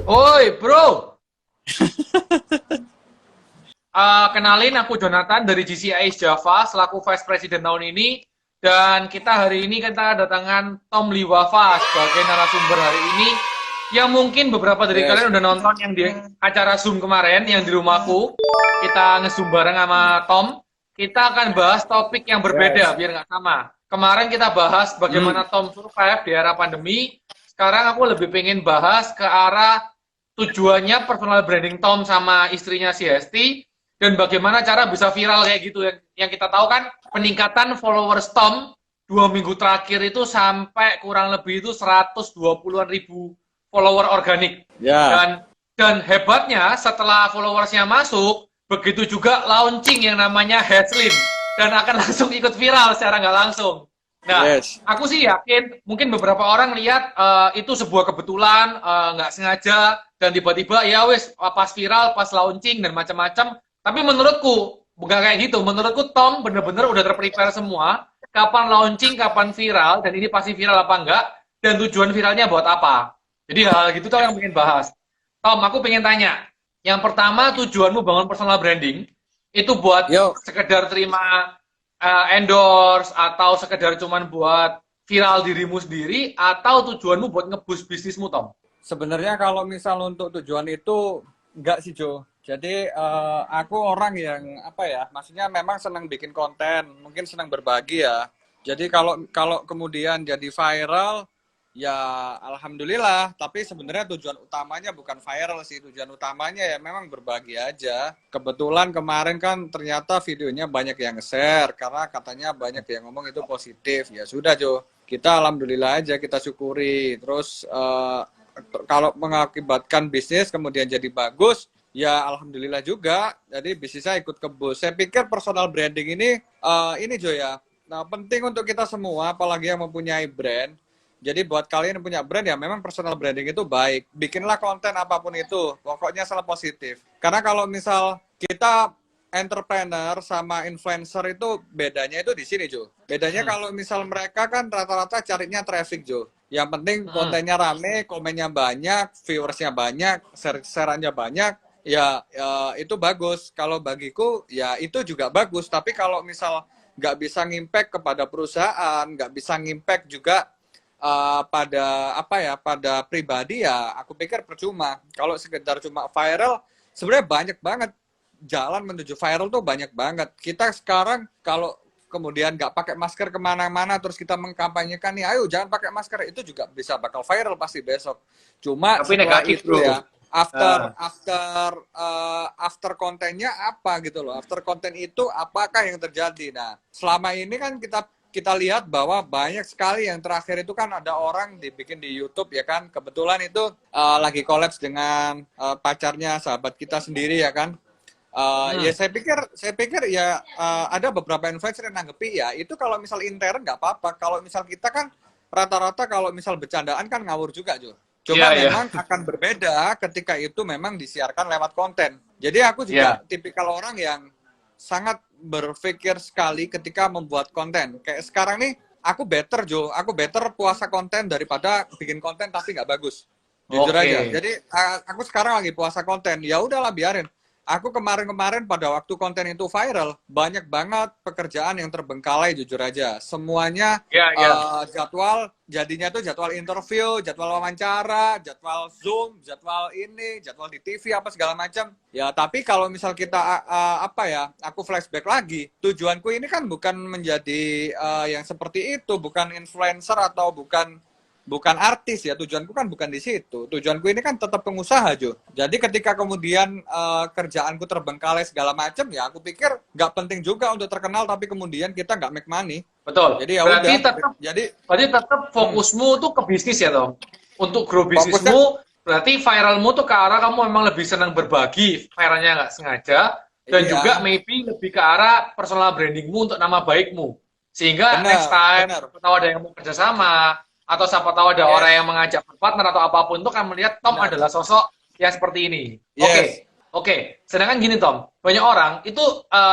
Oi, bro. Kenalin, aku Jonathan dari GCI Java, selaku Vice President tahun ini. Dan hari ini kita datangan Tom Liwafa sebagai narasumber hari ini. Yang mungkin beberapa dari Yes. kalian udah nonton yang di acara Zoom kemarin, yang di rumahku. Kita nge-Zoom bareng sama Tom. Kita akan bahas topik yang berbeda, Yes. biar nggak sama. Kemarin kita bahas bagaimana Tom survive di era pandemi. Sekarang aku lebih pengen bahas ke arah tujuannya personal branding Tom sama istrinya si Hesti dan bagaimana cara bisa viral kayak gitu yang kita tahu kan peningkatan followers Tom 2 minggu terakhir itu sampai kurang lebih itu 120-an ribu follower organik Ya. dan hebatnya setelah followersnya masuk begitu juga launching yang namanya Headslin dan akan langsung ikut viral secara nggak langsung. Nah, Yes. aku sih yakin mungkin beberapa orang lihat itu sebuah kebetulan, nggak sengaja, dan tiba-tiba ya wes pas viral, pas launching dan macam-macam. Tapi menurutku bukan kayak gitu. Menurutku Tom bener-bener udah terprepare semua. Kapan launching, kapan viral, dan ini pasti viral apa enggak, dan tujuan viralnya buat apa. Jadi hal gitu tuh yang pengen bahas. Tom, aku pengen tanya. Yang pertama tujuanmu bangun personal branding itu buat Yuk. sekedar terima endorse atau sekedar cuman buat viral dirimu sendiri atau tujuanmu buat ngeboost bisnismu, Tom? Sebenarnya kalau misal untuk tujuan itu enggak sih, Jo. Jadi aku orang yang apa ya? Maksudnya memang senang bikin konten, mungkin senang berbagi ya. Jadi kalau kalau kemudian jadi viral, ya alhamdulillah. Tapi sebenarnya tujuan utamanya bukan viral sih. Tujuan utamanya ya memang berbagi aja. Kebetulan kemarin kan ternyata videonya banyak yang share karena katanya banyak yang ngomong itu positif. Ya sudah, Jo. Kita alhamdulillah aja, kita syukuri. Terus kalau mengakibatkan bisnis kemudian jadi bagus, ya alhamdulillah juga. Jadi bisnisnya ikut ke boost. Saya pikir personal branding ini Jo ya. Nah, penting untuk kita semua, apalagi yang mempunyai brand. Jadi buat kalian yang punya brand ya memang personal branding itu baik. Bikinlah konten apapun itu, pokoknya salah positif. Karena kalau misal kita entrepreneur sama influencer itu bedanya itu di sini, Jo. Bedanya Hmm. kalau misal mereka kan rata-rata carinya traffic, Jo. Yang penting Hmm. kontennya rame, komennya banyak, viewersnya banyak, share-shareannya banyak, ya itu bagus. Kalau bagiku ya itu juga bagus. Tapi kalau misal nggak bisa ngimpact kepada perusahaan, nggak bisa ngimpact juga pada apa ya, pada pribadi ya, aku pikir percuma. Kalau sekedar cuma viral, sebenarnya banyak banget jalan menuju viral tuh banyak banget. Kita sekarang kalau kemudian nggak pakai masker kemana-mana terus kita mengkampanyekan nih, ayo jangan pakai masker, itu juga bisa bakal viral pasti besok. Cuma Tapi setelah negatif, itu bro. ya after Ah. after after kontennya apa gitu loh, after konten itu apakah yang terjadi. Nah selama ini kan kita lihat bahwa banyak sekali yang terakhir itu kan ada orang dibikin di YouTube ya kan, kebetulan itu lagi collabs dengan pacarnya sahabat kita sendiri ya kan. Ya Hmm. saya pikir ya ada beberapa influencer yang nanggepi ya itu kalau misal intern nggak apa-apa. Kalau misal kita kan rata-rata kalau misal bercandaan kan ngawur juga, Jo. Iya, Cuma iya. memang akan berbeda ketika itu memang disiarkan lewat konten. Jadi aku juga Iya. tipikal orang yang sangat berpikir sekali ketika membuat konten. Kayak sekarang nih aku better, Jo. Aku better puasa konten daripada bikin konten tapi nggak bagus. Jujur aja. Oke. Jadi aku sekarang lagi puasa konten. Ya udahlah biarin. Aku kemarin-kemarin pada waktu konten itu viral, banyak banget pekerjaan yang terbengkalai jujur aja. Semuanya Iya, iya. jadwal, jadinya tuh jadwal interview, jadwal wawancara, jadwal Zoom, jadwal ini, jadwal di TV, apa segala macam. Ya, tapi kalau misal kita, apa ya, aku flashback lagi, tujuanku ini kan bukan menjadi yang seperti itu, bukan influencer atau bukan artis ya, tujuanku kan bukan di situ. Tujuanku ini kan tetap pengusaha, Jo. Jadi ketika kemudian kerjaanku terbengkalai segala macam, ya aku pikir nggak penting juga untuk terkenal, tapi kemudian kita nggak make money. Betul. Jadi ya Berarti udah. tetap Jadi berarti tetap hmm, fokusmu tuh ke bisnis ya, Tom. Untuk grow fokusnya bisnismu, berarti viralmu tuh ke arah kamu memang lebih senang berbagi, viralnya nggak sengaja, dan juga iya, maybe lebih ke arah personal brandingmu untuk nama baikmu. Sehingga next benar, time, benar. siapa tahu ada yang mau kerjasama, atau siapa tahu ada orang yang Yes, mengajak berpartner atau apapun itu kan melihat Tom benar. adalah sosok yang seperti ini. Yes, Oke, oke. Sedangkan gini Tom, banyak orang itu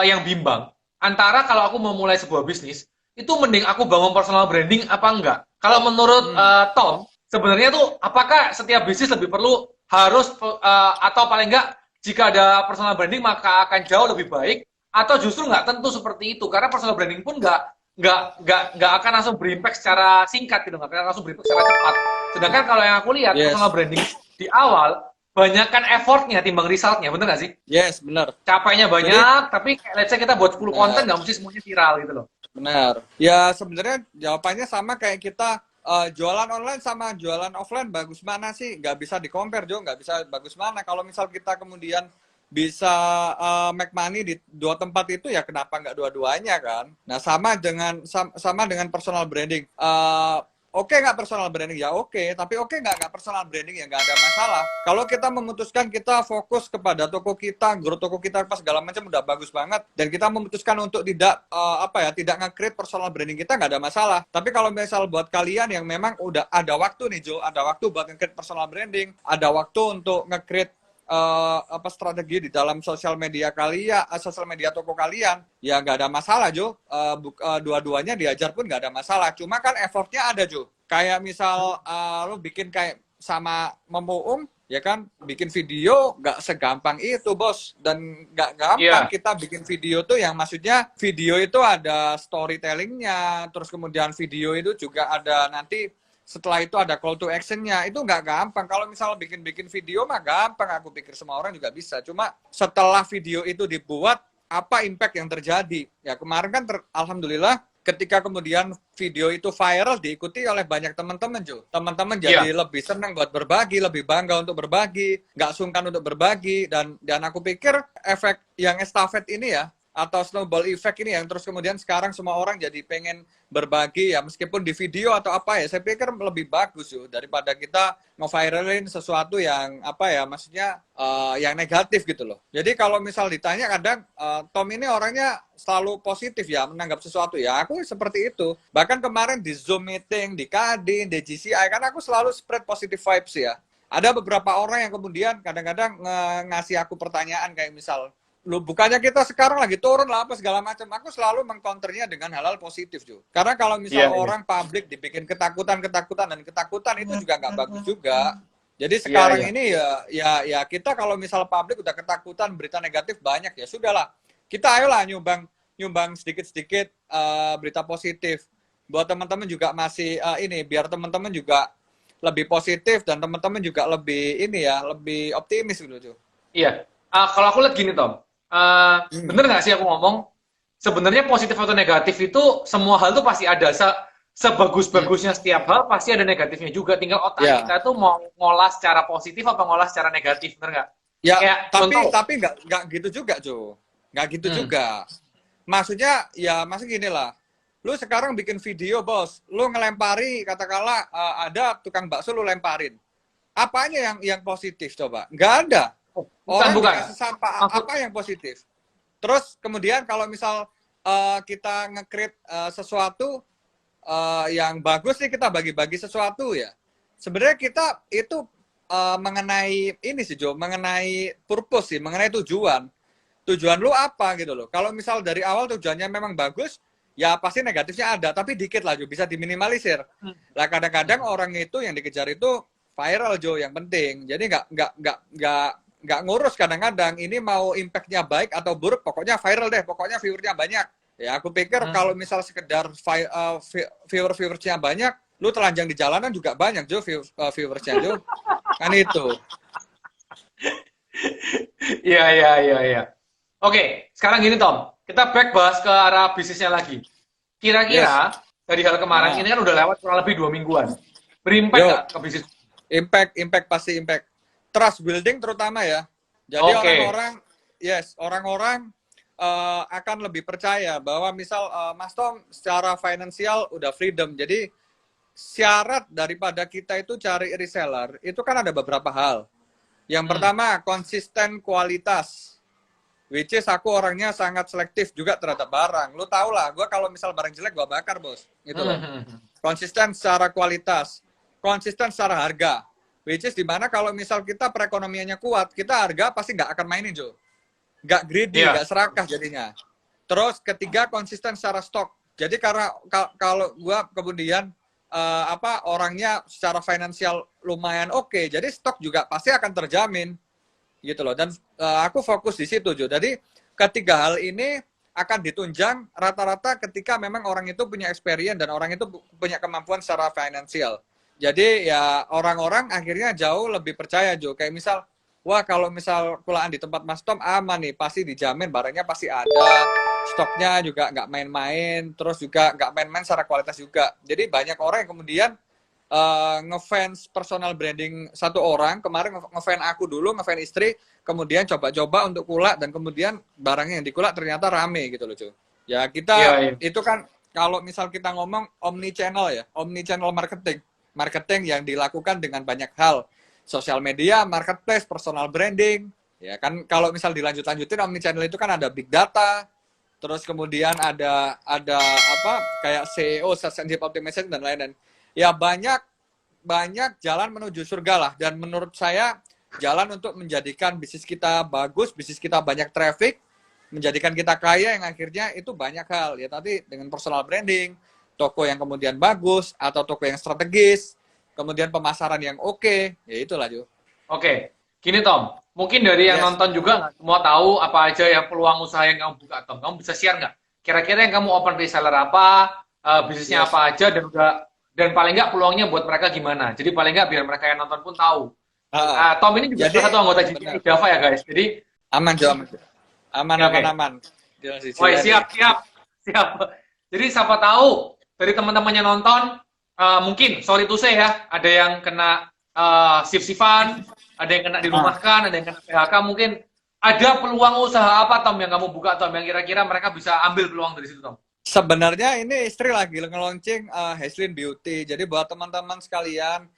yang bimbang antara kalau aku mau mulai sebuah bisnis, itu mending aku bangun personal branding apa enggak? Kalau menurut hmm, Tom, sebenarnya tuh apakah setiap bisnis lebih perlu harus atau paling enggak jika ada personal branding maka akan jauh lebih baik atau justru nggak tentu seperti itu karena personal branding pun nggak akan langsung berimpact secara singkat gitu nggak akan langsung berimpact secara cepat. Sedangkan kalau yang aku lihat personal Yes, branding di awal banyakkan effortnya timbang resultnya, bener nggak sih? yes, benar. Capeknya Jadi banyak, tapi let's say kita buat 10 konten benar, nggak mesti semuanya viral gitu loh. benar. Ya sebenarnya jawabannya sama kayak kita jualan online sama jualan offline bagus mana sih? Nggak bisa di-compare, Jo. Nggak bisa bagus mana. Kalau misal kita kemudian bisa make money di dua tempat itu ya kenapa nggak dua-duanya kan? Nah sama dengan personal branding. Oke nggak personal branding ya oke, tapi oke nggak personal branding ya nggak ada masalah. Kalau kita memutuskan kita fokus kepada toko kita, growth toko kita pas segala macam udah bagus banget, dan kita memutuskan untuk tidak tidak nge-create personal branding kita nggak ada masalah. Tapi kalau misal buat kalian yang memang udah ada waktu nih Jo, ada waktu buat nge-create personal branding, ada waktu untuk nge-create strategi di dalam sosial media kalian, sosial media toko kalian, ya nggak ada masalah Jo. Dua-duanya diajar pun nggak ada masalah. Cuma kan effortnya ada Jo. Kayak misal lo bikin kayak sama Memuung, ya kan, bikin video nggak segampang itu bos, dan nggak gampang Iya. kita bikin video tuh yang maksudnya video itu ada storytellingnya, terus kemudian video itu juga ada nanti setelah itu ada call to action-nya. Itu nggak gampang. Kalau misalnya bikin-bikin video mah gampang, aku pikir semua orang juga bisa. Cuma setelah video itu dibuat, apa impact yang terjadi? Ya kemarin kan alhamdulillah ketika kemudian video itu viral diikuti oleh banyak teman-teman Jo. Teman-teman jadi lebih senang buat berbagi, lebih bangga untuk berbagi, nggak sungkan untuk berbagi, dan aku pikir efek yang estafet ini ya, atau snowball effect ini yang terus kemudian sekarang semua orang jadi pengen berbagi ya meskipun di video atau apa ya, saya pikir lebih bagus yo daripada kita nge-viralin sesuatu yang apa ya, maksudnya yang negatif gitu loh. Jadi kalau misal ditanya kadang Tom ini orangnya selalu positif ya menanggap sesuatu, ya aku seperti itu. Bahkan kemarin di Zoom meeting, di Kadin, di GCI kan aku selalu spread positive vibes ya. Ada beberapa orang yang kemudian kadang-kadang ngasih aku pertanyaan kayak misal, lu bukannya kita sekarang lagi turun lah apa segala macam. Aku selalu mengcounternya dengan hal-hal positif Jo. Karena kalau misal orang publik dibikin ketakutan dan ketakutan itu juga nggak bagus juga. Jadi sekarang ini ya kita kalau misal publik udah ketakutan berita negatif banyak, ya sudahlah. Kita ayolah nyumbang sedikit-sedikit berita positif. Buat teman-teman juga masih ini biar teman-teman juga lebih positif dan teman-teman juga lebih ini ya, lebih optimis gitu Jo. Iya. Kalau aku lihat gini Tom, bener nggak sih aku ngomong? Sebenarnya positif atau negatif itu semua hal tuh pasti ada. Sebagus-bagusnya setiap hal pasti ada negatifnya juga. Tinggal otak kita tuh mau ngolah secara positif apa ngolah secara negatif, bener nggak? Ya, Kayak tapi nggak gitu juga Jo. Nggak gitu juga. Maksudnya ya masih gini lah. Lu sekarang bikin video bos, lu ngelempari katakanlah ada tukang bakso lu lemparin. Apanya yang positif coba? Nggak ada. Orang dikasih sampah, apa yang positif? Terus kemudian kalau misal kita nge-create sesuatu yang bagus nih, kita bagi-bagi sesuatu ya. Sebenarnya kita itu mengenai ini sih Jo, mengenai purpose sih, mengenai tujuan. Tujuan lu apa gitu loh. Kalau misal dari awal tujuannya memang bagus, ya pasti negatifnya ada, tapi dikit lah Jo, bisa diminimalisir. Lah kadang-kadang orang itu yang dikejar itu viral Jo yang penting. Jadi nggak ngurus kadang-kadang ini mau impactnya baik atau buruk, pokoknya viral deh, pokoknya viewernya banyak. Ya aku pikir kalau misal sekedar viewersnya banyak, lu telanjang di jalanan juga banyak Jo viewersnya Jo. Kan itu. Iya. Oke, sekarang gini Tom, kita back bahas ke arah bisnisnya lagi. Kira-kira dari hal kemarin ini kan udah lewat kurang lebih 2 mingguan. Berimpact nggak ke bisnis? Impact pasti impact. Trust building terutama ya. Jadi orang-orang akan lebih percaya bahwa misal Mas Tom secara finansial udah freedom. Jadi syarat daripada kita itu cari reseller itu kan ada beberapa hal. Yang pertama konsisten kualitas. Which is aku orangnya sangat selektif juga terhadap barang. Lu tau lah, gue kalau misal barang jelek gue bakar bos. Gitu loh. Konsisten secara kualitas, konsisten secara harga. Which is dimana kalau misal kita perekonomiannya kuat, kita harga pasti nggak akan mainin Jo. Nggak greedy, nggak serakah jadinya. Terus ketiga konsisten secara stok. Jadi karena kalau gua kemudian orangnya secara finansial lumayan oke, jadi stok juga pasti akan terjamin gitu loh. Dan aku fokus di situ Jo. Jadi ketiga hal ini akan ditunjang rata-rata ketika memang orang itu punya experience dan orang itu punya kemampuan secara finansial. Jadi ya orang-orang akhirnya jauh lebih percaya Jo. Kayak misal, wah kalau misal kulaan di tempat Mas Tom aman nih, pasti dijamin barangnya pasti ada, stoknya juga nggak main-main, terus juga nggak main-main secara kualitas juga. Jadi banyak orang yang kemudian ngefans personal branding satu orang, kemarin ngefans aku dulu, ngefans istri, kemudian coba-coba untuk kulak, dan kemudian barangnya yang dikulak ternyata rame gitu loh cuy. Ya kita itu kan kalau misal kita ngomong omni channel marketing yang dilakukan dengan banyak hal, sosial media, marketplace, personal branding, ya kan. Kalau misal dilanjutin omni channel itu kan ada big data, terus kemudian ada kayak SEO, search engine optimization dan lain-lain. Ya banyak jalan menuju surga lah, dan menurut saya jalan untuk menjadikan bisnis kita bagus, bisnis kita banyak traffic, menjadikan kita kaya yang akhirnya itu banyak hal ya, tadi dengan personal branding, toko yang kemudian bagus atau toko yang strategis, kemudian pemasaran yang oke, ya itulah Jo. Oke, gini Tom, mungkin dari yang nonton juga nggak semua tahu apa aja ya peluang usaha yang kamu buka Tom. Kamu bisa share nggak? Kira-kira yang kamu open reseller apa, bisnisnya apa aja, dan paling nggak peluangnya buat mereka gimana? Jadi paling nggak biar mereka yang nonton pun tahu. Tom ini juga salah satu anggota GPI Java ya guys. Jadi aman Jo, aman. Oh, siap. Jadi siapa tahu dari teman-temannya nonton, mungkin sorry to say ya, ada yang kena shift-shiftan, ada yang kena dirumahkan, ada yang kena PHK, mungkin ada peluang usaha apa Tom yang kamu buka Tom, yang kira-kira mereka bisa ambil peluang dari situ Tom? Sebenarnya ini istri lagi nge-launching Hazelin Beauty. Jadi buat teman-teman sekalian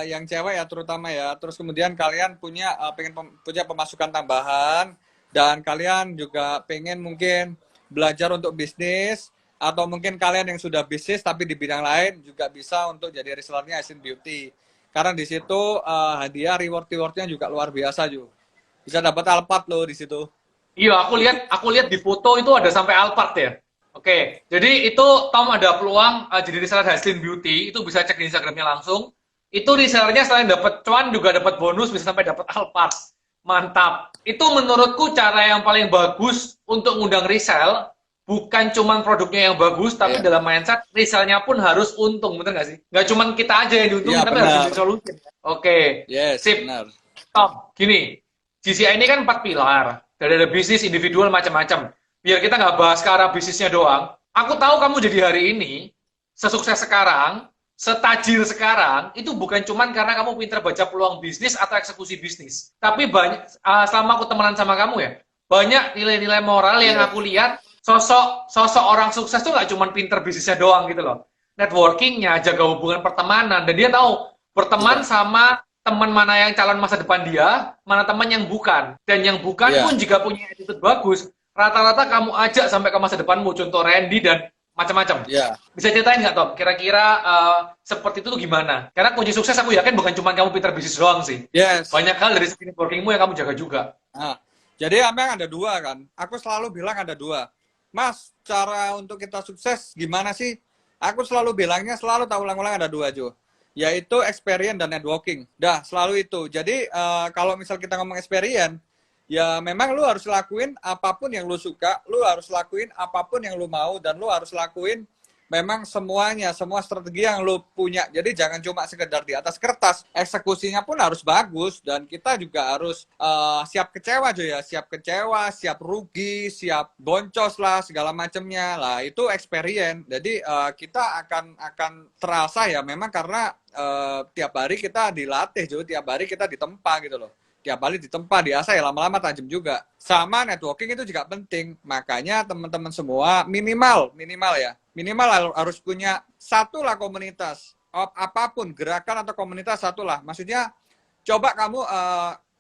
yang cewek ya terutama ya, terus kemudian kalian pengen punya pemasukan tambahan, dan kalian juga pengen mungkin belajar untuk bisnis, atau mungkin kalian yang sudah bisnis tapi di bidang lain juga bisa untuk jadi resellernya Hazelin Beauty. Karena di situ hadiah rewardnya juga luar biasa juga. Bisa dapat Alphard loh di situ. Iya, aku lihat di foto itu ada sampai Alphard ya. Oke, jadi itu Tom ada peluang jadi reseller Hazelin Beauty, itu bisa cek di Instagramnya langsung. Itu resellernya selain dapat cuan juga dapat bonus, bisa sampai dapat Alphard. Mantap. Itu menurutku cara yang paling bagus untuk ngundang resell. Bukan cuman produknya yang bagus, tapi dalam mindset resellnya pun harus untung, bener nggak sih? Nggak cuman kita aja yang diuntungin, tapi harus jadi solusi. Oke, sip. Benar. Tom, gini, GCI ini kan 4 pilar. Dari ada bisnis, individual, macam-macam. Biar kita nggak bahas ke arah bisnisnya doang. Aku tahu kamu jadi hari ini, sesukses sekarang, setajir sekarang, itu bukan cuman karena kamu pintar baca peluang bisnis atau eksekusi bisnis. Tapi banyak, selama aku temenan sama kamu ya, banyak nilai-nilai moral yang aku lihat, sosok orang sukses tuh nggak cuma pinter bisnisnya doang gitu loh. Networkingnya, jaga hubungan pertemanan, dan dia tahu berteman sama teman mana yang calon masa depan dia, mana teman yang bukan. Dan yang bukan pun jika punya attitude bagus, rata-rata kamu ajak sampai ke masa depanmu. Contoh Randy dan macam-macam. Bisa ceritain nggak Tom? Kira-kira seperti itu tuh gimana? Karena kunci sukses aku yakin bukan cuma kamu pinter bisnis doang sih. Banyak hal dari segi networkingmu yang kamu jaga juga. Jadi emang ada dua kan. Aku selalu bilang ada dua. Mas, cara untuk kita sukses gimana sih? Aku selalu bilangnya, selalu tak ulang-ulang ada dua, Jo. Yaitu experience dan networking. Dah, selalu itu. Jadi, kalau misal kita ngomong experience, ya memang lu harus lakuin apapun yang lu suka, lu harus lakuin apapun yang lu mau, dan lu harus lakuin memang semuanya, semua strategi yang lu punya. Jadi jangan cuma sekedar di atas kertas, eksekusinya pun harus bagus, dan kita juga harus siap kecewa Jo ya, siap kecewa, siap rugi, siap boncos lah segala macamnya lah, itu experience. Jadi kita akan terasa ya memang karena tiap hari kita dilatih Jo, tiap hari kita ditempa gitu loh. Tiap kali ditempa, diasah ya lama-lama tajam juga. Sama networking itu juga penting. Makanya teman-teman semua minimal harus punya satu lah komunitas. Apapun, gerakan atau komunitas satu lah. Maksudnya coba kamu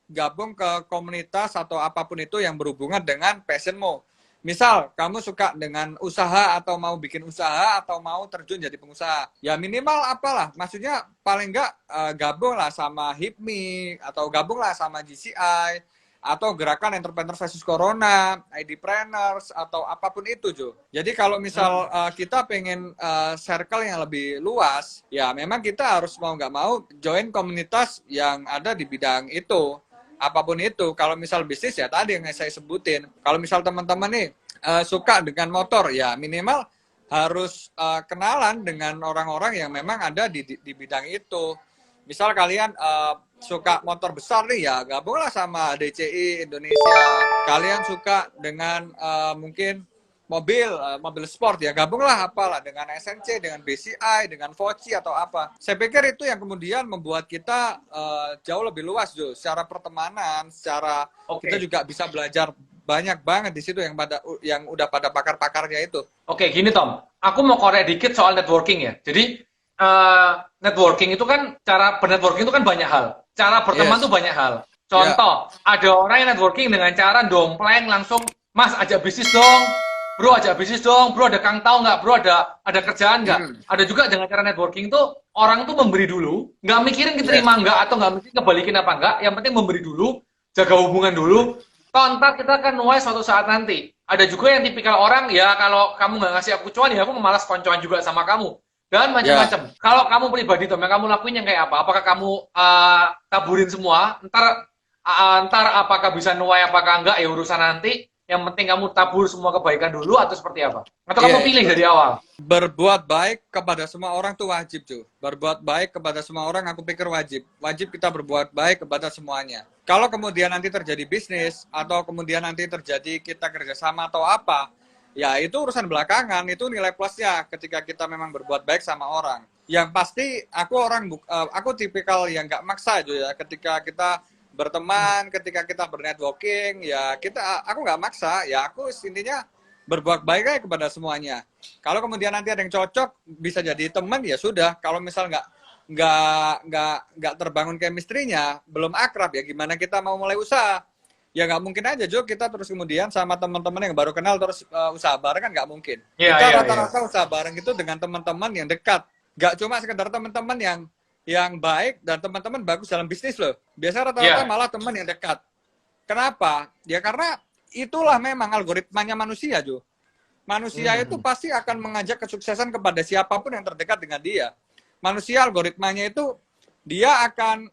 gabung ke komunitas atau apapun itu yang berhubungan dengan passionmu. Misal kamu suka dengan usaha atau mau bikin usaha atau mau terjun jadi pengusaha, ya minimal apalah, maksudnya paling enggak gabung lah sama HIPMI atau gabung lah sama GCI atau gerakan entrepreneur versus corona, IDpreneurs atau apapun itu, Jo. Jadi kalau misal kita pengen circle yang lebih luas, ya memang kita harus mau nggak mau join komunitas yang ada di bidang itu. Apapun itu, kalau misal bisnis ya tadi yang saya sebutin. Kalau misal teman-teman nih suka dengan motor, ya minimal harus kenalan dengan orang-orang yang memang ada di bidang itu. Misal kalian suka motor besar nih ya, gabunglah sama DCI Indonesia. Kalian suka dengan mungkin mobil sport ya, gabunglah apalah dengan SNC, dengan BCI, dengan Voci atau apa. Saya pikir itu yang kemudian membuat kita jauh lebih luas, Jo. Secara pertemanan, secara kita juga bisa belajar banyak banget di situ yang udah pada pakar-pakarnya itu. Oke, gini Tom, aku mau korek dikit soal networking ya. Jadi networking itu kan, cara bernetworking itu kan banyak hal. Cara berteman tuh banyak hal. Contoh, ada orang yang networking dengan cara dompleng langsung, Mas ajak bisnis dong, bro ajak bisnis dong, bro ada Kang tahu nggak, bro ada kerjaan nggak? Ada juga dengan cara networking tuh orang tuh memberi dulu, nggak mikirin diterima nggak atau nggak mikirin kebalikin apa nggak, yang penting memberi dulu, jaga hubungan dulu. Ntar kita akan nuai suatu saat nanti. Ada juga yang tipikal orang, ya kalau kamu nggak ngasih aku cuan, ya aku malas koncoan juga sama kamu. Dan macam-macam. Kalau kamu pribadi, Tom, yang kamu lakuin yang kayak apa? Apakah kamu taburin semua? Ntar apakah bisa nuai, apakah enggak, ya urusan nanti. Yang penting kamu tabur semua kebaikan dulu atau seperti apa? Atau kamu pilih dari awal? Berbuat baik kepada semua orang tuh wajib, cuy. Berbuat baik kepada semua orang aku pikir wajib. Wajib kita berbuat baik kepada semuanya. Kalau kemudian nanti terjadi bisnis, atau kemudian nanti terjadi kita kerjasama atau apa, ya itu urusan belakangan, itu nilai plusnya ketika kita memang berbuat baik sama orang. Yang pasti aku tipikal yang nggak maksa, cuy ya, ketika kita berteman, ketika kita bernetworking, ya aku nggak maksa, ya aku intinya berbuat baik aja kepada semuanya. Kalau kemudian nanti ada yang cocok, bisa jadi teman, ya sudah. Kalau misal nggak terbangun chemistry-nya, belum akrab, ya gimana kita mau mulai usaha? Ya nggak mungkin aja, Jo, kita terus kemudian sama teman-teman yang baru kenal terus usaha bareng, kan nggak mungkin. Kita rata-rata usaha bareng itu dengan teman-teman yang dekat. Nggak cuma sekedar teman-teman yang baik dan teman-teman bagus dalam bisnis loh. Biasanya rata-rata malah teman yang dekat. Kenapa? Ya karena itulah memang algoritmanya manusia, Jo. Manusia itu pasti akan mengajak kesuksesan kepada siapapun yang terdekat dengan dia. Manusia algoritmanya itu dia akan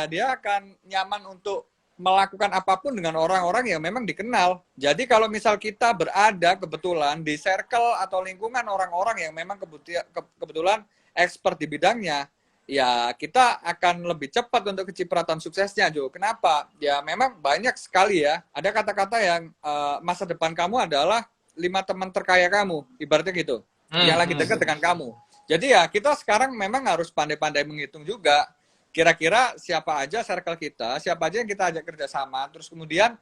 dia akan nyaman untuk melakukan apapun dengan orang-orang yang memang dikenal. Jadi kalau misal kita berada kebetulan di circle atau lingkungan orang-orang yang memang kebetulan expert di bidangnya, ya kita akan lebih cepat untuk kecipratan suksesnya, Jo. Kenapa? Ya memang banyak sekali ya. Ada kata-kata yang masa depan kamu adalah 5 teman terkaya kamu, ibaratnya gitu. Yang lagi dekat dengan kamu. Jadi ya kita sekarang memang harus pandai-pandai menghitung juga. Kira-kira siapa aja circle kita, siapa aja yang kita ajak kerjasama, terus kemudian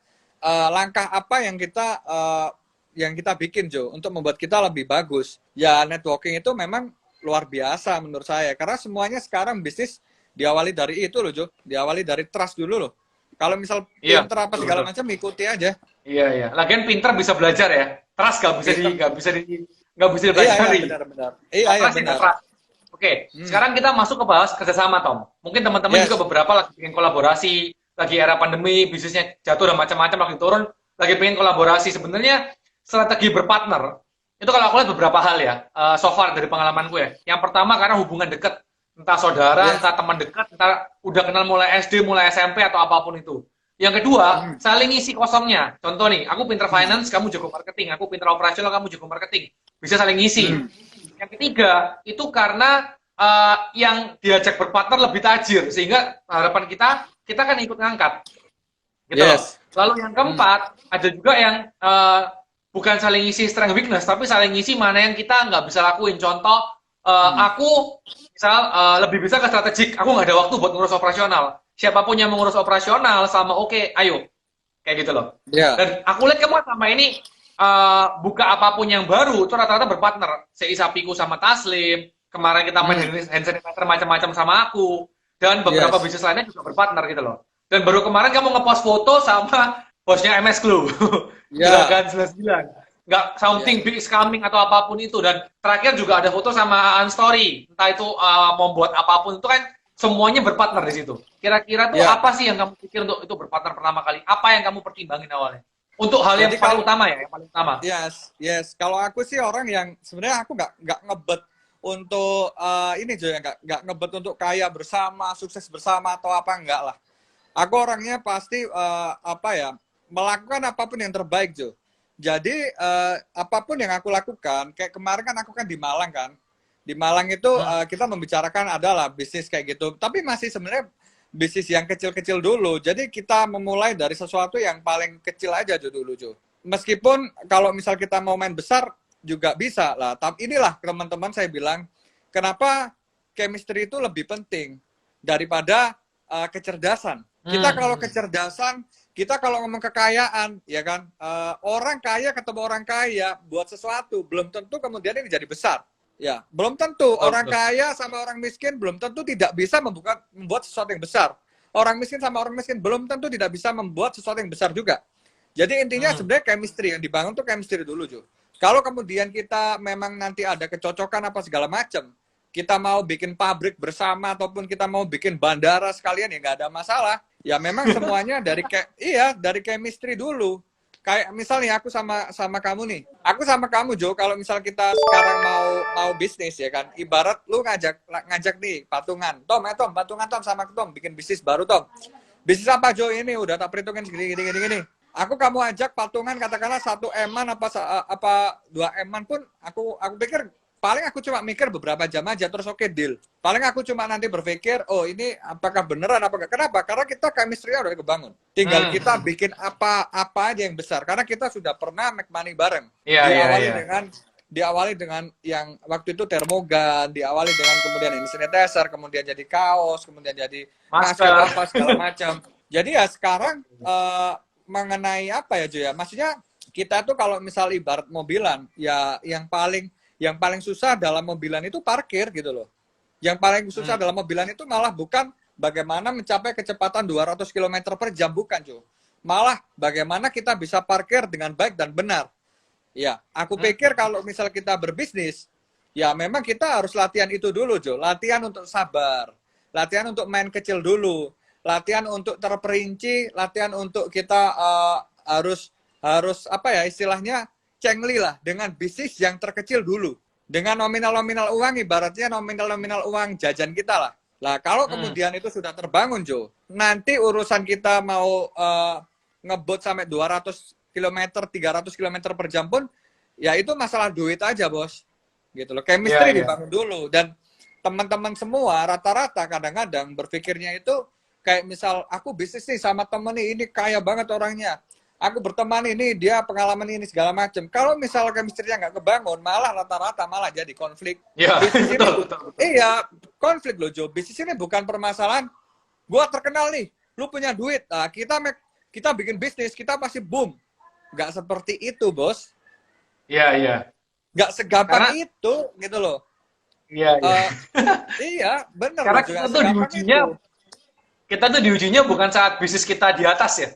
langkah apa yang kita bikin, Jo, untuk membuat kita lebih bagus. Ya networking itu memang luar biasa menurut saya, karena semuanya sekarang bisnis diawali dari itu loh, Jo. Diawali dari trust dulu loh. Kalau misal pinter apa segala macam, ikuti aja. Iya. Lagian pinter bisa belajar ya. Trust nggak bisa dipelajari. Iya, benar. Iya, benar. Oke, sekarang kita masuk ke bahas kerjasama, Tom. Mungkin teman-teman juga beberapa lagi bikin kolaborasi, lagi era pandemi, bisnisnya jatuh dan macam-macam, lagi turun, lagi pengen kolaborasi. Sebenarnya strategi berpartner itu kalau aku lihat beberapa hal ya, so far dari pengalamanku ya. Yang pertama karena hubungan dekat, entah saudara, entah teman dekat, entah udah kenal mulai SD, mulai SMP atau apapun itu. Yang kedua, saling isi kosongnya. Contoh nih, aku pinter finance, kamu jago marketing, aku pinter operasional, kamu jago marketing. Bisa saling isi. Yang ketiga, itu karena yang diajak berpartner lebih tajir, sehingga harapan kita kan ikut ngangkat. Gitu loh. Lalu yang keempat, ada juga yang bukan saling isi strength weakness, tapi saling isi mana yang kita nggak bisa lakuin. Contoh, aku misal lebih bisa ke strategik, aku nggak ada waktu buat ngurus operasional. Siapapun yang mengurus operasional, sama oke, ayo. Kayak gitu loh. Dan aku lihat kamu sama ini, buka apapun yang baru, itu rata-rata berpartner. Seisapiku sama Taslim, kemarin kita main hand sanitizer macam-macam sama aku, dan beberapa bisnis lainnya juga berpartner gitu loh. Dan baru kemarin kamu ngepost foto sama bosnya MS Clue. Gerakan 99. Nggak something big is coming atau apapun itu. Dan terakhir juga ada foto sama Aan Story. Entah itu membuat apapun itu kan semuanya berpartner di situ. Kira-kira tuh Ya, apa sih yang kamu pikir untuk itu berpartner pertama kali? Apa yang kamu pertimbangin awalnya? Untuk hal yang jadi paling kalau utama ya, yang paling utama. yes, yes. Kalau aku sih orang yang sebenarnya aku nggak ngebet untuk ini Jo ya, nggak ngebet untuk kaya bersama, sukses bersama atau apa enggak lah. Aku orangnya pasti apa ya, melakukan apapun yang terbaik Jo. Jadi apapun yang aku lakukan, kayak kemarin kan aku kan di Malang kan. Di Malang itu Hmm. kita membicarakan adalah bisnis kayak gitu, tapi masih sebenarnya bisnis yang kecil-kecil dulu. Jadi kita memulai dari sesuatu yang paling kecil aja Jo dulu Jo. Meskipun kalau misal kita mau main besar juga bisa lah. Tapi inilah teman-teman saya bilang, kenapa chemistry itu lebih penting daripada kecerdasan. Kita kalau Hmm. kecerdasan, kita kalau ngomong kekayaan, ya kan, orang kaya ketemu orang kaya buat sesuatu, belum tentu kemudian ini jadi besar. Ya, belum tentu Betul, orang betul. kaya sama orang miskin belum tentu tidak bisa membuat sesuatu yang besar. Orang miskin sama orang miskin belum tentu tidak bisa membuat sesuatu yang besar juga. Jadi intinya Hmm. sebenarnya chemistry yang dibangun tuh chemistry dulu, Jo. Kalau kemudian kita memang nanti ada kecocokan apa segala macam, kita mau bikin pabrik bersama ataupun kita mau bikin bandara sekalian ya nggak ada masalah. Ya memang semuanya dari chemistry dulu. Kayak misalnya aku sama kamu nih. Aku sama kamu Jo, kalau misal kita sekarang mau bisnis ya kan, ibarat lu ngajak nih patungan. Tom, patungan Tom sama Tom bikin bisnis baru Tom. Bisnis apa Jo ini? Udah tak perhitungin gini. Aku kamu ajak patungan katakanlah 1 eman apa 2 eman pun aku pikir paling aku cuma mikir beberapa jam aja terus oke deal. Paling aku cuma nanti berpikir oh ini apakah beneran apa enggak. Kenapa? Karena kita chemistry-nya udah kebangun. Tinggal Hmm. kita Hmm. bikin apa aja yang besar karena kita sudah pernah make money bareng. Iya, iya, Diawali iya. dengan diawali dengan yang waktu itu termogan, diawali dengan kemudian ini sanitizer, kemudian jadi kaos, kemudian jadi masker Masker. apa segala macam. Jadi ya sekarang mengenai apa ya Jo ya? Maksudnya kita tuh kalau misal ibarat mobilan, ya yang paling susah dalam mobilan itu parkir gitu loh. Yang paling susah Hmm. dalam mobilan itu malah bukan bagaimana mencapai kecepatan 200 km per jam, bukan Jo. Malah bagaimana kita bisa parkir dengan baik dan benar. Ya, aku Hmm. pikir kalau misal kita berbisnis, ya memang kita harus latihan itu dulu, Jo. Latihan untuk sabar, latihan untuk main kecil dulu, latihan untuk terperinci, latihan untuk kita harus harus apa ya istilahnya cengli lah dengan bisnis yang terkecil dulu. Dengan nominal-nominal uang, ibaratnya nominal-nominal uang jajan kita lah. Lah, kalau Hmm. kemudian itu sudah terbangun, Jo, nanti urusan kita mau ngebut sampai 200 km, 300 km per jam pun, ya itu masalah duit aja, Bos. Gitu loh. Iya, Chemistry iya. dibangun dulu. Dan teman-teman semua rata-rata kadang-kadang berpikirnya itu kayak misal aku bisnis nih sama temen nih, ini kaya banget orangnya. Aku berteman ini, dia pengalaman ini segala macam. Kalau misal chemistry-nya nggak kebangun, malah rata-rata malah jadi konflik. Iya, Bisnis ini, betul, betul, betul. iya, konflik loh, Jo. Bisnis ini bukan permasalahan, gua terkenal nih, lu punya duit, nah, kita bikin bisnis, kita pasti boom. Nggak seperti itu, Bos. Iya, iya. Nggak segampang Karena itu, gitu loh. iya, iya. Eh, iya, bener Karena loh, kita juga tuh segampang diujinya itu. bukan saat bisnis kita di atas ya.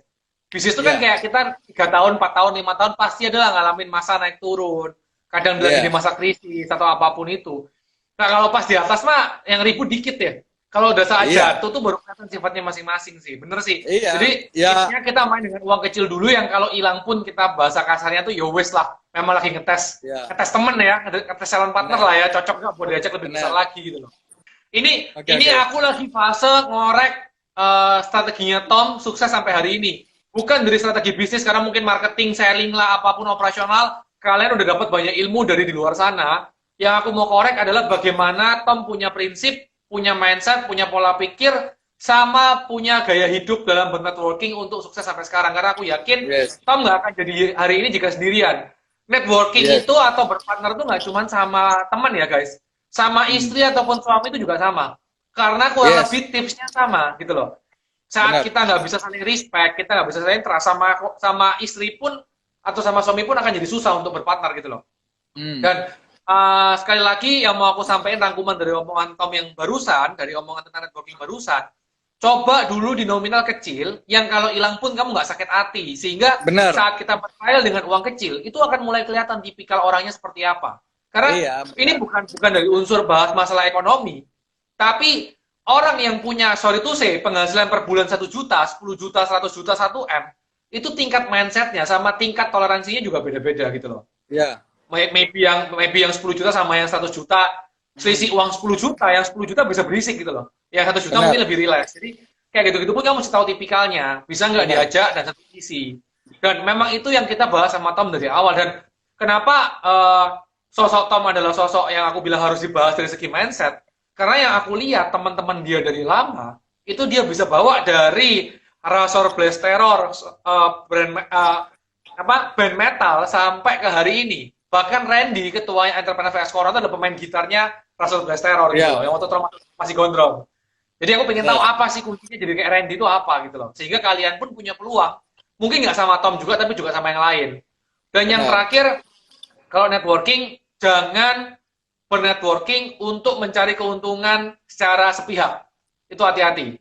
Bisnis itu kan Iya, kayak kita 3 tahun, 4 tahun, 5 tahun pasti adalah ngalamin masa naik turun. Kadang lagi di iya, masa krisis atau apapun itu. Nah kalau pas di atas mah yang ribut dikit ya. Kalau udah saat iya, jatuh tuh baru kelihatan sifatnya masing-masing sih. Bener sih. iya, Jadi ya, intinya kita main dengan uang kecil dulu yang kalau hilang pun kita bahasa kasarnya tuh ya wes lah. Memang lagi ngetes. ya, Ngetes temen ya. Ngetes calon partner benar, lah ya. Cocok nggak buat diajak lebih besar benar. lagi gitu loh. Ini Oke, ini oke. aku lagi fase ngorek strateginya Tom sukses sampai hari ini. Bukan dari strategi bisnis karena mungkin marketing, selling lah, apapun operasional, kalian udah dapat banyak ilmu dari di luar sana. Yang aku mau korek adalah bagaimana Tom punya prinsip, punya mindset, punya pola pikir, sama punya gaya hidup dalam networking untuk sukses sampai sekarang. Karena aku yakin Yes, Tom nggak akan jadi hari ini jika sendirian. Networking yes. itu atau berpartner itu nggak cuma sama teman ya guys, sama Hmm. istri ataupun suami itu juga sama. Karena kurang Yes, lebih tipsnya sama gitu loh. Saat benar. kita nggak bisa saling respect, kita nggak bisa saling trust sama istri pun atau sama suami pun akan jadi susah untuk berpartner gitu loh. Hmm. Dan sekali lagi yang mau aku sampaikan rangkuman dari omongan Tom yang barusan, dari omongan tentang networking barusan, coba dulu di nominal kecil, yang kalau hilang pun kamu nggak sakit hati. Sehingga Benar. saat kita bertrial dengan uang kecil, itu akan mulai kelihatan tipikal orangnya seperti apa. Karena Iya, ini benar. bukan dari unsur bahas masalah ekonomi, tapi orang yang punya, sorry to say, penghasilan per bulan 1 juta, 10 juta, 100 juta, 1 M, itu tingkat mindsetnya sama tingkat toleransinya juga beda-beda gitu loh. Ya. Maybe yang 10 juta sama yang 100 juta, selisih uang 10 juta, yang 10 juta bisa berisik gitu loh. Yang 1 juta mungkin Benar. lebih relax. Jadi kayak gitu-gitu pun kamu mesti tahu tipikalnya. Bisa nggak Benar. diajak dan satu visi. Dan memang itu yang kita bahas sama Tom dari awal. Dan kenapa sosok Tom adalah sosok yang aku bilang harus dibahas dari segi mindset. Karena yang aku lihat teman-teman dia dari lama, itu dia bisa bawa dari Razor Blast Terror, band metal sampai ke hari ini. Bahkan Randy, ketuanya Entrepreneur VS Corona, itu adalah pemain gitarnya Russell Blast Terror gitu loh, Ya. yang waktu itu masih gondrong. Jadi aku pengen tahu Benar. apa sih kuncinya jadi kayak Randy itu apa gitu loh. Sehingga kalian pun punya peluang. Mungkin nggak sama Tom juga, tapi juga sama yang lain. Dan yang Benar. terakhir, kalau networking, jangan bernetworking untuk mencari keuntungan secara sepihak. Itu hati-hati.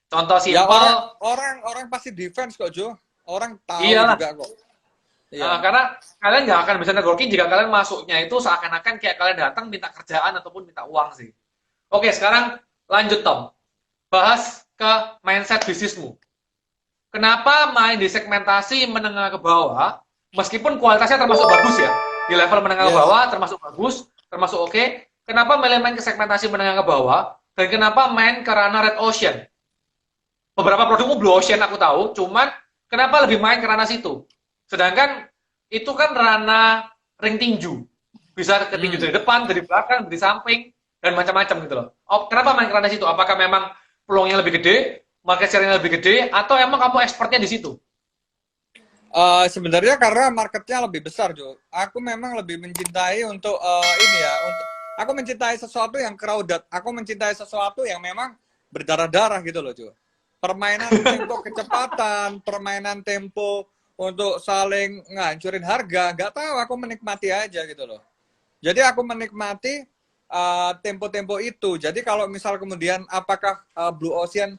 Contoh Ya orang simpel, orang orang pasti defense kok Jo. Orang tahu iyalah. juga kok. Iya. Karena kalian nggak akan bisa networking jika kalian masuknya itu seakan-akan kayak kalian datang minta kerjaan ataupun minta uang sih. Oke, sekarang lanjut Tom. Bahas ke mindset bisnismu. Kenapa main di segmentasi menengah ke bawah, meskipun kualitasnya termasuk bagus ya, di level menengah ke Yes. bawah termasuk bagus, termasuk oke. Kenapa main ke segmentasi menengah ke bawah, dan kenapa main ke ranah red ocean? Beberapa produkmu blue ocean aku tahu, cuman kenapa lebih main ke ranah situ? Sedangkan itu kan ranah ring tinju. Bisa ke tinju dari depan, dari belakang, dari samping, dan macam-macam gitu loh. Oh, kenapa main ke ranah situ? Apakah memang peluangnya lebih gede, market share-nya lebih gede, atau emang kamu expertnya di situ? Sebenarnya karena marketnya lebih besar, Jo. Aku memang lebih mencintai untuk ini ya, untuk aku mencintai sesuatu yang crowded. Aku mencintai sesuatu yang memang berdarah-darah gitu loh, Jo. Permainan tempo kecepatan, permainan tempo untuk saling ngancurin harga, nggak tahu, aku menikmati aja gitu loh. Jadi aku menikmati tempo-tempo itu. Jadi kalau misal kemudian apakah Blue Ocean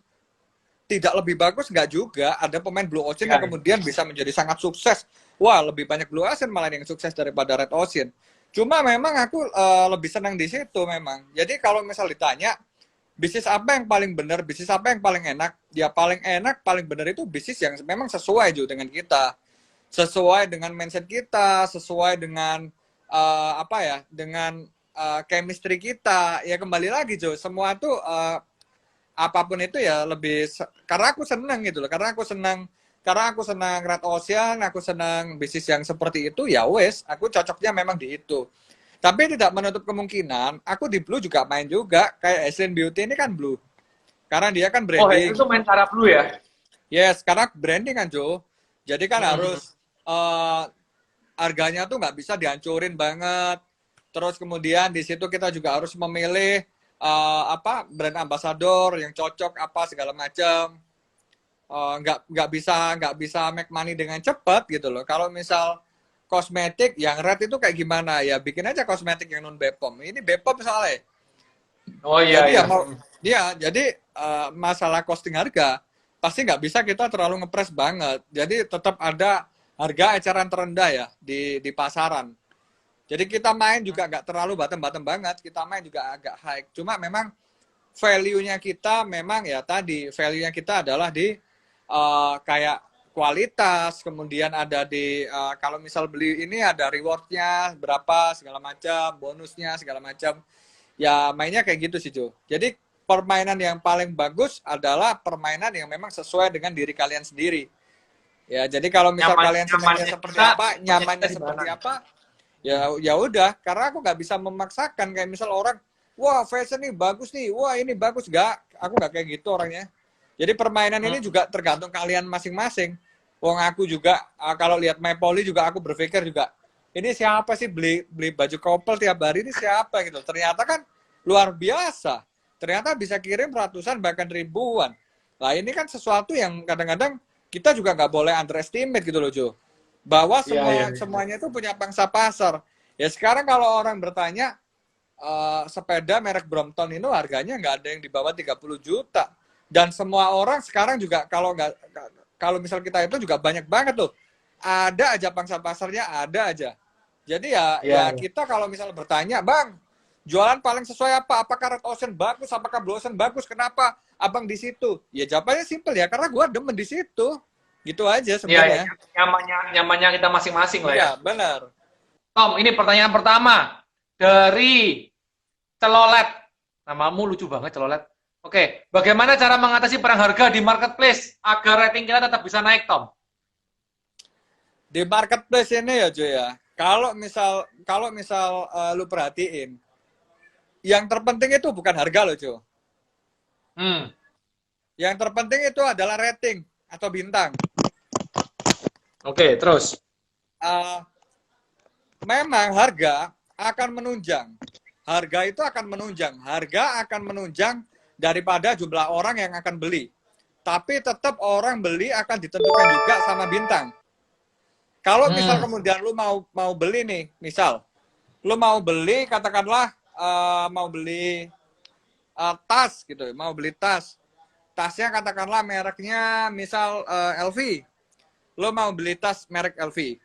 tidak lebih bagus, nggak juga. Ada pemain Blue Ocean yang kemudian bisa menjadi sangat sukses. Wah, lebih banyak Blue Ocean malah yang sukses daripada Red Ocean. Cuma memang aku lebih senang di situ memang. Jadi kalau misal ditanya, bisnis apa yang paling benar, bisnis apa yang paling enak, ya paling enak, paling benar itu bisnis yang memang sesuai juga dengan kita. Sesuai dengan mindset kita, sesuai dengan apa ya, dengan chemistry kita. Ya kembali lagi, Jo, semua tuh apapun itu ya lebih karena aku senang gitu loh, karena aku senang Red Ocean, aku senang bisnis yang seperti itu, ya wes aku cocoknya memang di itu. Tapi tidak menutup kemungkinan aku di Blue juga main juga, kayak Ashley Beauty ini kan Blue karena dia kan Oh, branding. itu main cara blue ya? Yes, karena branding kan Jo, jadi kan harus harganya tuh nggak bisa dihancurin banget. Terus kemudian di situ kita juga harus memilih apa brand ambassador yang cocok apa segala macam. Nggak bisa make money dengan cepat gitu loh. Kalau misal kosmetik yang red itu kayak gimana ya, bikin aja kosmetik yang non Bepom. Ini Bepom misalnya. Oh iya, Jadi iya. ya mau jadi masalah costing harga pasti nggak bisa kita terlalu ngepres banget. Jadi tetap ada harga eceran terendah ya di pasaran. Jadi kita main juga nggak terlalu bottom banget, kita main juga agak high. Cuma memang value-nya kita memang ya tadi, value-nya kita adalah di kayak kualitas, kemudian ada di kalau misal beli ini ada reward-nya berapa segala macam, bonusnya segala macam. Ya mainnya kayak gitu sih, Jo. Jadi permainan yang paling bagus adalah permainan yang memang sesuai dengan diri kalian sendiri. Ya, jadi kalau misal kalian senangnya seperti apa, nyamannya seperti apa, ya udah. Karena aku nggak bisa memaksakan kayak misal orang, wah fashion nih bagus nih, wah ini bagus, aku nggak kayak gitu orangnya. Jadi permainan ini juga tergantung kalian masing-masing. Wong aku juga kalau lihat Mapoli juga aku berpikir juga, ini siapa sih beli baju couple tiap hari ini siapa gitu. Ternyata kan luar biasa. Ternyata bisa kirim ratusan bahkan ribuan. Nah ini kan sesuatu yang kadang-kadang kita juga nggak boleh underestimate gitu loh, Jo. Bahwa semuanya itu punya pangsa pasar. Ya sekarang kalau orang bertanya, sepeda merek Brompton itu harganya nggak ada yang di bawah 30 juta. Dan semua orang sekarang juga kalau misal kita itu juga banyak banget loh. Ada aja pangsa pasarnya, ada aja. Jadi ya kita kalau misal bertanya, Bang, jualan paling sesuai apa? Apakah Red Ocean bagus? Apakah Blue Ocean bagus? Kenapa abang di situ? Ya jawabannya simpel ya, karena gua demen di situ. Gitu aja Iya, ya, sebenarnya. nyamannya kita masing-masing lah ya. Iya, benar. Tom, ini pertanyaan pertama dari Celolet. Namamu lucu banget, Celolet. Oke, bagaimana cara mengatasi perang harga di marketplace agar rating kita tetap bisa naik, Tom? Di marketplace ini ya, Joy ya. Kalau misal lu perhatiin, yang terpenting itu bukan harga loh, Jo. Yang terpenting itu adalah rating atau bintang. Oke, terus. Memang harga akan menunjang. Harga itu akan menunjang. Harga akan menunjang daripada jumlah orang yang akan beli. Tapi tetap orang beli akan ditentukan juga sama bintang. Kalau misal kemudian lu mau beli nih, misal lu mau beli katakanlah mau beli tas gitu, mau beli tas. Tasnya katakanlah mereknya misal LV. Lu mau beli tas merek LV.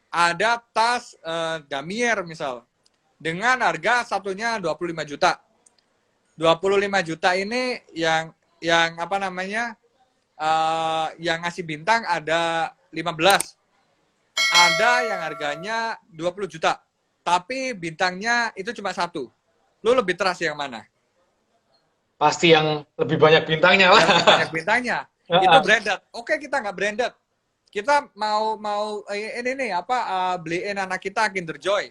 Ada tas Damier misal dengan harga satunya 25 juta. 25 juta ini yang apa namanya? Yang ngasih bintang ada 15. Ada yang harganya 20 juta. Tapi bintangnya itu cuma satu. Lu lebih trust yang mana? Pasti yang lebih banyak bintangnya lah. Yang banyak bintangnya. Itu branded. Oke, kita nggak branded. Kita mau ini nih apa beliin anak kita Kinder Joy.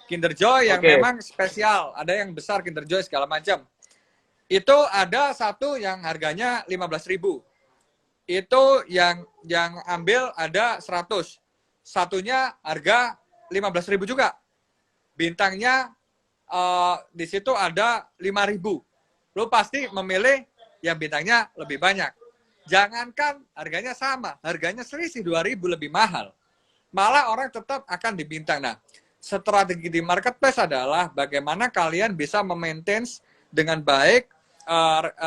Kinder Joy yang memang spesial, ada yang besar Kinder Joy segala macam. Itu ada satu yang harganya 15.000. Itu yang ambil ada 100. Satunya harga 15.000 juga. Bintangnya di situ ada 5.000. Lu pasti memilih yang bintangnya lebih banyak. Jangankan harganya sama, harganya selisih 2.000 lebih mahal. Malah orang tetap akan dibintang. Nah, strategi di marketplace adalah bagaimana kalian bisa memaintain dengan baik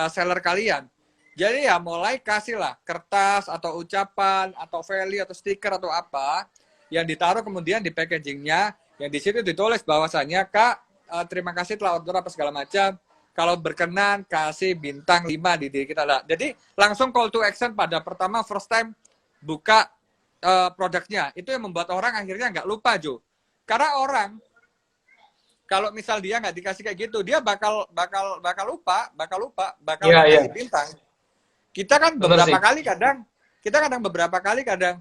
seller kalian. Jadi ya mulai kasihlah kertas atau ucapan atau value atau stiker atau apa yang ditaruh kemudian di packagingnya, yang di situ ditulis bahwasannya Kak, terima kasih telah order apa segala macam. Kalau berkenan kasih bintang 5 di diri kita. Jadi langsung call to action pada pertama first time buka produknya. Itu yang membuat orang akhirnya nggak lupa, Jo. Karena orang kalau misal dia nggak dikasih kayak gitu, dia bakal lupa, bakal kasih bintang. Kita kan beberapa kali kadang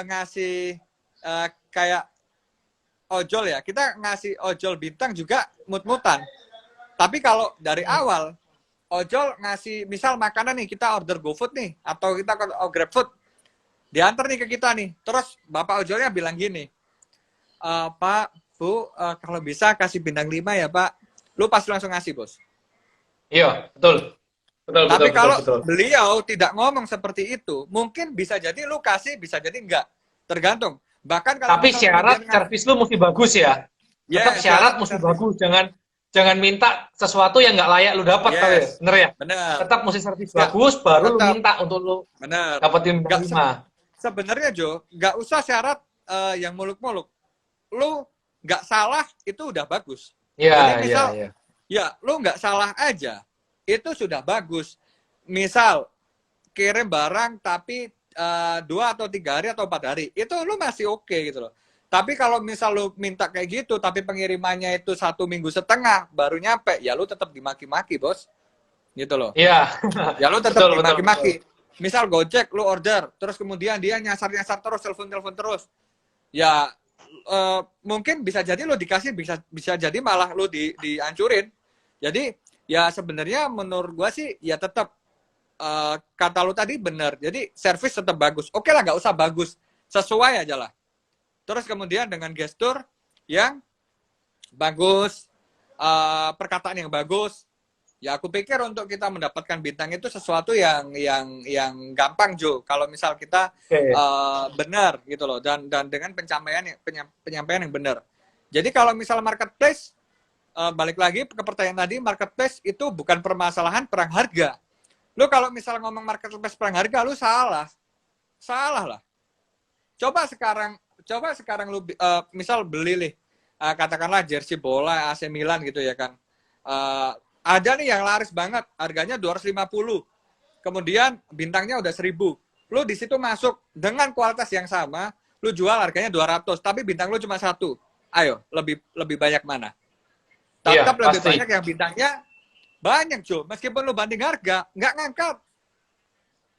ngasih kayak ojol ya. Kita ngasih ojol bintang juga mut-mutan. Tapi kalau dari awal, ojol ngasih, misal makanan nih, kita order GoFood nih, atau kita GrabFood, diantar nih ke kita nih, terus Bapak ojolnya bilang gini, Pak, Bu, kalau bisa kasih bintang 5 ya Pak, lu pasti langsung ngasih, Bos. Iya, betul. Tapi kalau beliau tidak ngomong seperti itu, mungkin bisa jadi lu kasih, bisa jadi enggak. Tergantung. Bahkan kalau tapi syarat servis lu mesti bagus ya. Tetap syarat mesti bagus, jangan minta sesuatu yang nggak layak lu dapat, bener ya? Bener. Tetap mesti servis bagus, baru lu minta untuk lu dapetin bintang 5. Sebenarnya Jo, nggak usah syarat yang muluk-muluk. Lu nggak salah itu udah bagus. Iya. Ya, lu nggak salah aja, itu sudah bagus. Misal kirim barang tapi 2 atau 3 hari atau 4 hari, itu lu masih oke gitu loh. Tapi kalau misal lu minta kayak gitu, tapi pengirimannya itu 1,5 minggu baru nyampe, ya lu tetap dimaki-maki, Bos. Gitu loh. Iya. Ya lu tetap dimaki-maki. Misal Gojek, lu order, terus kemudian dia nyasar-nyasar terus, telepon-telepon terus. Ya, mungkin bisa jadi lu dikasih, bisa jadi malah lu dihancurin. Jadi, ya sebenarnya menurut gua sih, ya tetap kata lu tadi benar. Jadi, service tetap bagus. Oke lah, nggak usah bagus. Sesuai aja lah. Terus kemudian dengan gestur yang bagus, perkataan yang bagus, ya aku pikir untuk kita mendapatkan bintang itu sesuatu yang gampang, Jo. Kalau misal kita benar gitu loh, dan dengan penyampaian yang benar. Jadi kalau misal marketplace, balik lagi ke pertanyaan tadi, marketplace itu bukan permasalahan perang harga. Lu kalau misal ngomong marketplace perang harga, lu salah lah. Coba sekarang lu misal beli nih, katakanlah jersey bola AC Milan gitu ya kan. Ada nih yang laris banget, harganya 250. Kemudian bintangnya udah 1000. Lu di situ masuk dengan kualitas yang sama, lu jual harganya 200, tapi bintang lu cuma 1. Ayo, lebih banyak mana? Iya, Tetap lebih pasti. banyak yang bintangnya banyak, Jo. Meskipun lu banding harga, nggak ngangkat.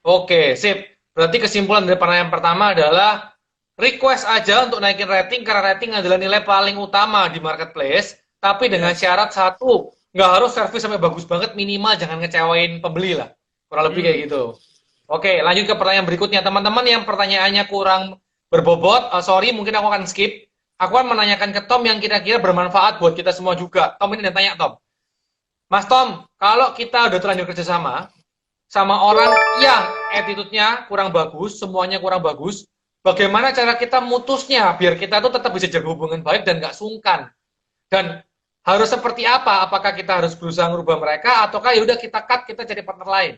Oke, sip. Berarti kesimpulan dari pertanyaan pertama adalah request aja untuk naikin rating karena rating adalah nilai paling utama di marketplace. Tapi dengan Yes. syarat satu, nggak harus servis sampai bagus banget, minimal jangan ngecewain pembeli lah. Kurang lebih kayak gitu. Oke, lanjut ke pertanyaan berikutnya. Teman-teman yang pertanyaannya kurang berbobot, sorry, mungkin aku akan skip. Aku akan menanyakan ke Tom yang kira-kira bermanfaat buat kita semua juga. Tom ini yang tanya, Tom. Mas Tom, kalau kita udah terlanjur kerjasama, sama orang yang attitude-nya kurang bagus, semuanya kurang bagus, bagaimana cara kita mutusnya biar kita tuh tetap bisa jaga hubungan baik dan nggak sungkan? Dan harus seperti apa? Apakah kita harus berusaha merubah mereka, ataukah ya udah kita cut, kita cari partner lain?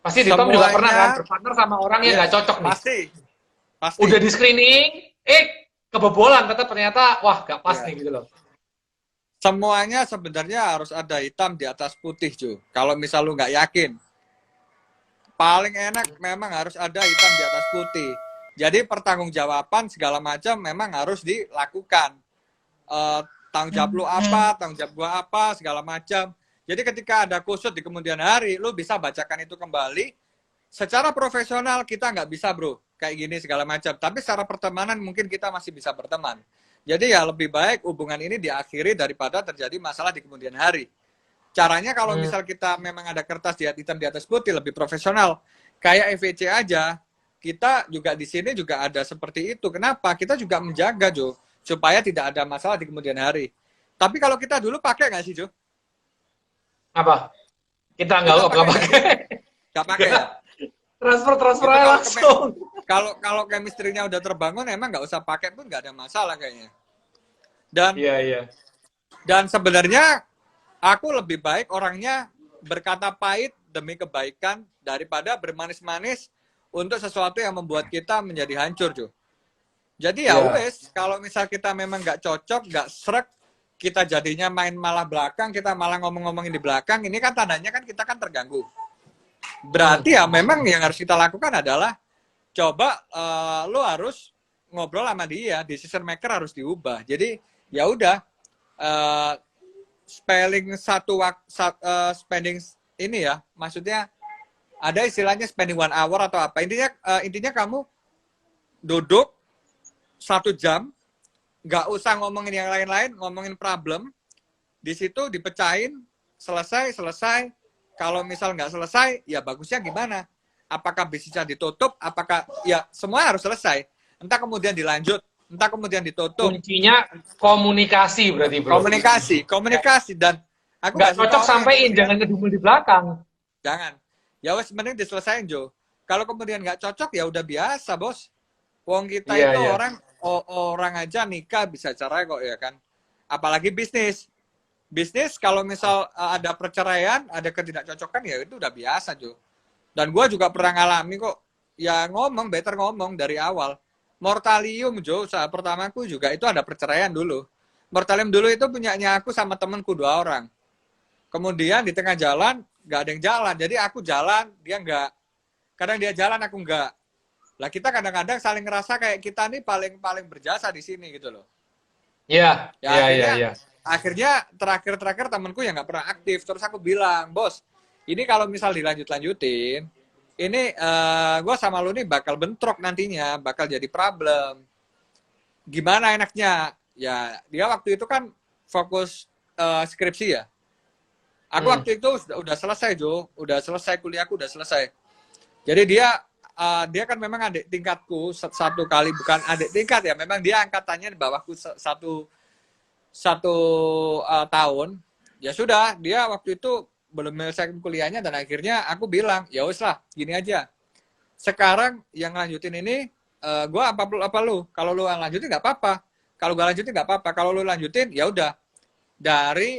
Pasti di Tom juga pernah kan Semuanya, berpartner sama orang yang nggak yes, cocok nih. pasti. Udah di screening, kebobolan, tetap ternyata wah nggak pas Ya. nih gitu loh. Semuanya sebenarnya harus ada hitam di atas putih, Jo. Kalau misal lu nggak yakin, paling enak memang harus ada hitam di atas putih. Jadi pertanggungjawaban segala macam memang harus dilakukan. Tanggung jawab lu apa, tanggung jawab gua apa, segala macam. Jadi ketika ada kusut di kemudian hari, lu bisa bacakan itu kembali. Secara profesional kita nggak bisa, bro, kayak gini segala macam. Tapi secara pertemanan mungkin kita masih bisa berteman. Jadi ya lebih baik hubungan ini diakhiri daripada terjadi masalah di kemudian hari. Caranya kalau misal kita memang ada kertas hitam di atas putih, lebih profesional. Kayak EVC aja, kita juga di sini juga ada seperti itu. Kenapa? Kita juga menjaga, Jo, supaya tidak ada masalah di kemudian hari. Tapi kalau kita dulu pakai nggak sih, Jo? Apa? Kita Kita nggak pakai pakai. nggak pakai ya? Transfer Itu aja kalau langsung. kalau chemistry-nya udah terbangun, emang nggak usah pakai pun nggak ada masalah kayaknya. Dan Iya, iya. dan sebenarnya aku lebih baik orangnya berkata pahit demi kebaikan daripada bermanis-manis untuk sesuatu yang membuat kita menjadi hancur, Jo. Jadi ya Iya. wes, kalau misal kita memang nggak cocok, nggak srek, kita jadinya main malah belakang, kita malah ngomong-ngomongin di belakang, ini kan tandanya kan kita kan terganggu. Berarti ya memang yang harus kita lakukan adalah coba lo harus ngobrol sama dia, decision maker harus diubah. Jadi ya udah spending spending ini ya, maksudnya ada istilahnya spending 1 hour atau apa. Intinya kamu duduk 1 jam, nggak usah ngomongin yang lain-lain, ngomongin problem. Di situ dipecahin, selesai. Kalau misal nggak selesai, ya bagusnya gimana? Apakah bisnisnya ditutup? Apakah ya semua harus selesai? Entah kemudian dilanjut, entah kemudian ditutup. Kuncinya komunikasi berarti, bro. Komunikasi dan aku Nggak nggak suka cocok orang sampein, yang jangan ngedumel di belakang. jangan. Ya wes mending diselesain, Jo. Kalau kemudian nggak cocok ya udah biasa, Bos. Wong kita Iya, itu iya. orang aja nikah bisa cerai kok ya kan. Apalagi bisnis. Bisnis kalau misal ada perceraian, ada ketidakcocokan ya itu udah biasa, Jo. Dan gue juga pernah ngalami kok. Ya better ngomong dari awal. Mortalium, Jo, saat pertamaku juga itu ada perceraian dulu. Mortalium dulu itu punyanya aku sama temenku 2 orang. Kemudian di tengah jalan nggak ada yang jalan, jadi aku jalan, dia nggak. Kadang dia jalan, aku nggak. Lah kita kadang-kadang saling ngerasa kayak kita nih paling berjasa di sini gitu loh. Iya, Ya iya, iya. akhirnya terakhir temanku yang nggak pernah aktif, terus aku bilang, bos, ini kalau misal dilanjutin, ini gue sama lu nih bakal bentrok nantinya, bakal jadi problem. Gimana enaknya? Ya dia waktu itu kan fokus skripsi ya. Aku waktu itu udah selesai, Jo, udah selesai kuliahku, udah selesai. Jadi dia kan memang adik tingkatku satu kali, bukan adik tingkat ya, memang dia angkatannya di bawahku satu tahun. Ya sudah, dia waktu itu belum menyelesaikan kuliahnya dan akhirnya aku bilang, ya wes lah, gini aja. Sekarang yang lanjutin ini, gue apa lu? Kalau lu lanjutin nggak apa-apa. Kalau gue lanjutin nggak apa-apa. Kalau lu lanjutin, ya udah. Dari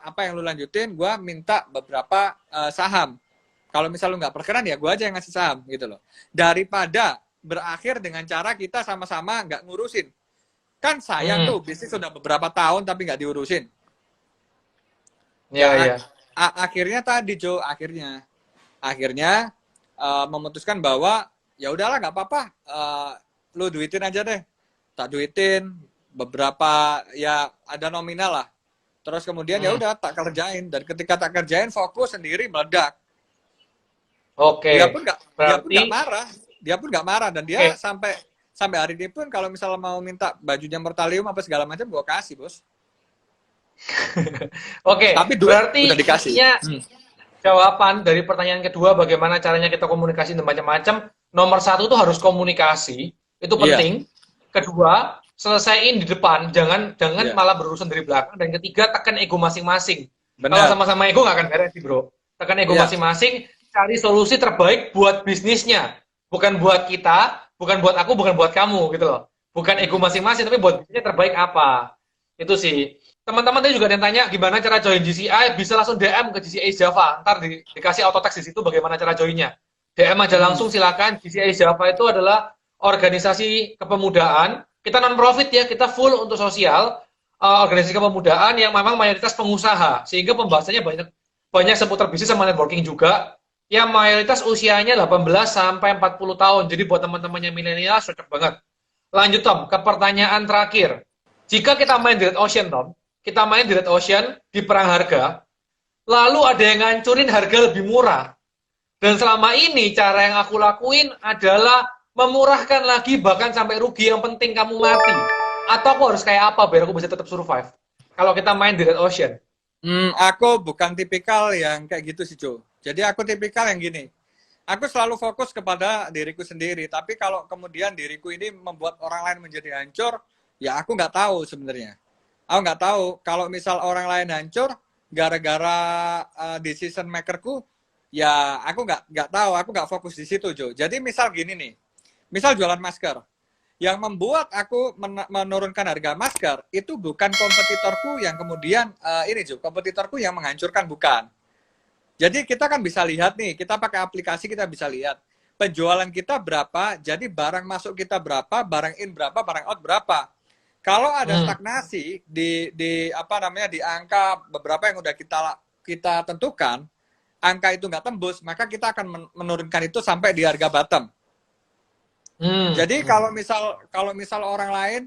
apa yang lu lanjutin, gue minta beberapa saham. Kalau misal lu nggak berkenan, ya gue aja yang ngasih saham gitu loh. Daripada berakhir dengan cara kita sama-sama nggak ngurusin. Kan sayang tuh, bisnis sudah beberapa tahun tapi nggak diurusin. Iya, Ya, iya. akhirnya tadi Jo, akhirnya memutuskan bahwa ya udahlah nggak apa-apa, lu duitin aja deh, tak duitin beberapa, ya ada nominal lah, terus kemudian ya udah tak kerjain, dan ketika tak kerjain fokus sendiri meledak. dia Oke. pun nggak dia pun Berarti, nggak marah dia pun nggak marah, dan dia oke. sampai sampai hari ini pun kalau misalnya mau minta bajunya Mortalium apa segala macam gua kasih, bos. Oke, Tapi duit udah berarti dikasih. intinya jawaban dari pertanyaan kedua, bagaimana caranya kita komunikasi dan macam-macam. Nomor satu tuh harus komunikasi, itu Iya, penting. Kedua, selesaiin di depan, jangan jangan iya, malah berurusan dari belakang. Dan ketiga, tekan ego masing-masing. Kalau benar. sama-sama ego nggak akan beres sih, bro. Tekan ego Iya. masing-masing, cari solusi terbaik buat bisnisnya, bukan buat kita, bukan buat aku, bukan buat kamu, gitu loh. Bukan ego masing-masing, tapi buat bisnisnya terbaik apa. Itu sih. Teman-teman tadi juga ada yang tanya gimana cara join GCI, bisa langsung DM ke GCI Java. Ntar dikasih auto text di situ bagaimana cara joinnya. DM aja langsung silakan. GCI Java itu adalah organisasi kepemudaan. Kita non profit ya, kita full untuk sosial. Organisasi kepemudaan yang memang mayoritas pengusaha, sehingga pembahasannya banyak banyak seputar bisnis sama networking juga. Yang mayoritas usianya 18 sampai 40 tahun. Jadi buat teman-teman yang milenial cocok banget. Lanjut Tom, ke pertanyaan terakhir. Jika kita main di Red Ocean, Tom, kita main di Red Ocean, di perang harga, lalu ada yang ngancurin harga lebih murah. Dan selama ini cara yang aku lakuin adalah memurahkan lagi bahkan sampai rugi, yang penting kamu mati. Atau aku harus kayak apa biar aku bisa tetap survive? Kalau kita main di Red Ocean. Aku bukan tipikal yang kayak gitu sih, Jo. Jadi aku tipikal yang gini. Aku selalu fokus kepada diriku sendiri. Tapi kalau kemudian diriku ini membuat orang lain menjadi hancur, ya aku nggak tahu sebenarnya. Aku nggak tahu kalau misal orang lain hancur gara-gara decision makerku, ya aku nggak tahu, aku nggak fokus di situ, Jo. Jadi misal gini nih, misal jualan masker, yang membuat aku menurunkan harga masker itu bukan kompetitorku yang kemudian ini, Jo, kompetitorku yang menghancurkan, bukan. Jadi kita kan bisa lihat nih, kita pakai aplikasi kita bisa lihat penjualan kita berapa, jadi barang masuk kita berapa, barang in berapa, barang out berapa. Kalau ada stagnasi di apa namanya, di angka beberapa yang udah kita tentukan, angka itu nggak tembus, maka kita akan menurunkan itu sampai di harga bottom. Jadi kalau misal orang lain,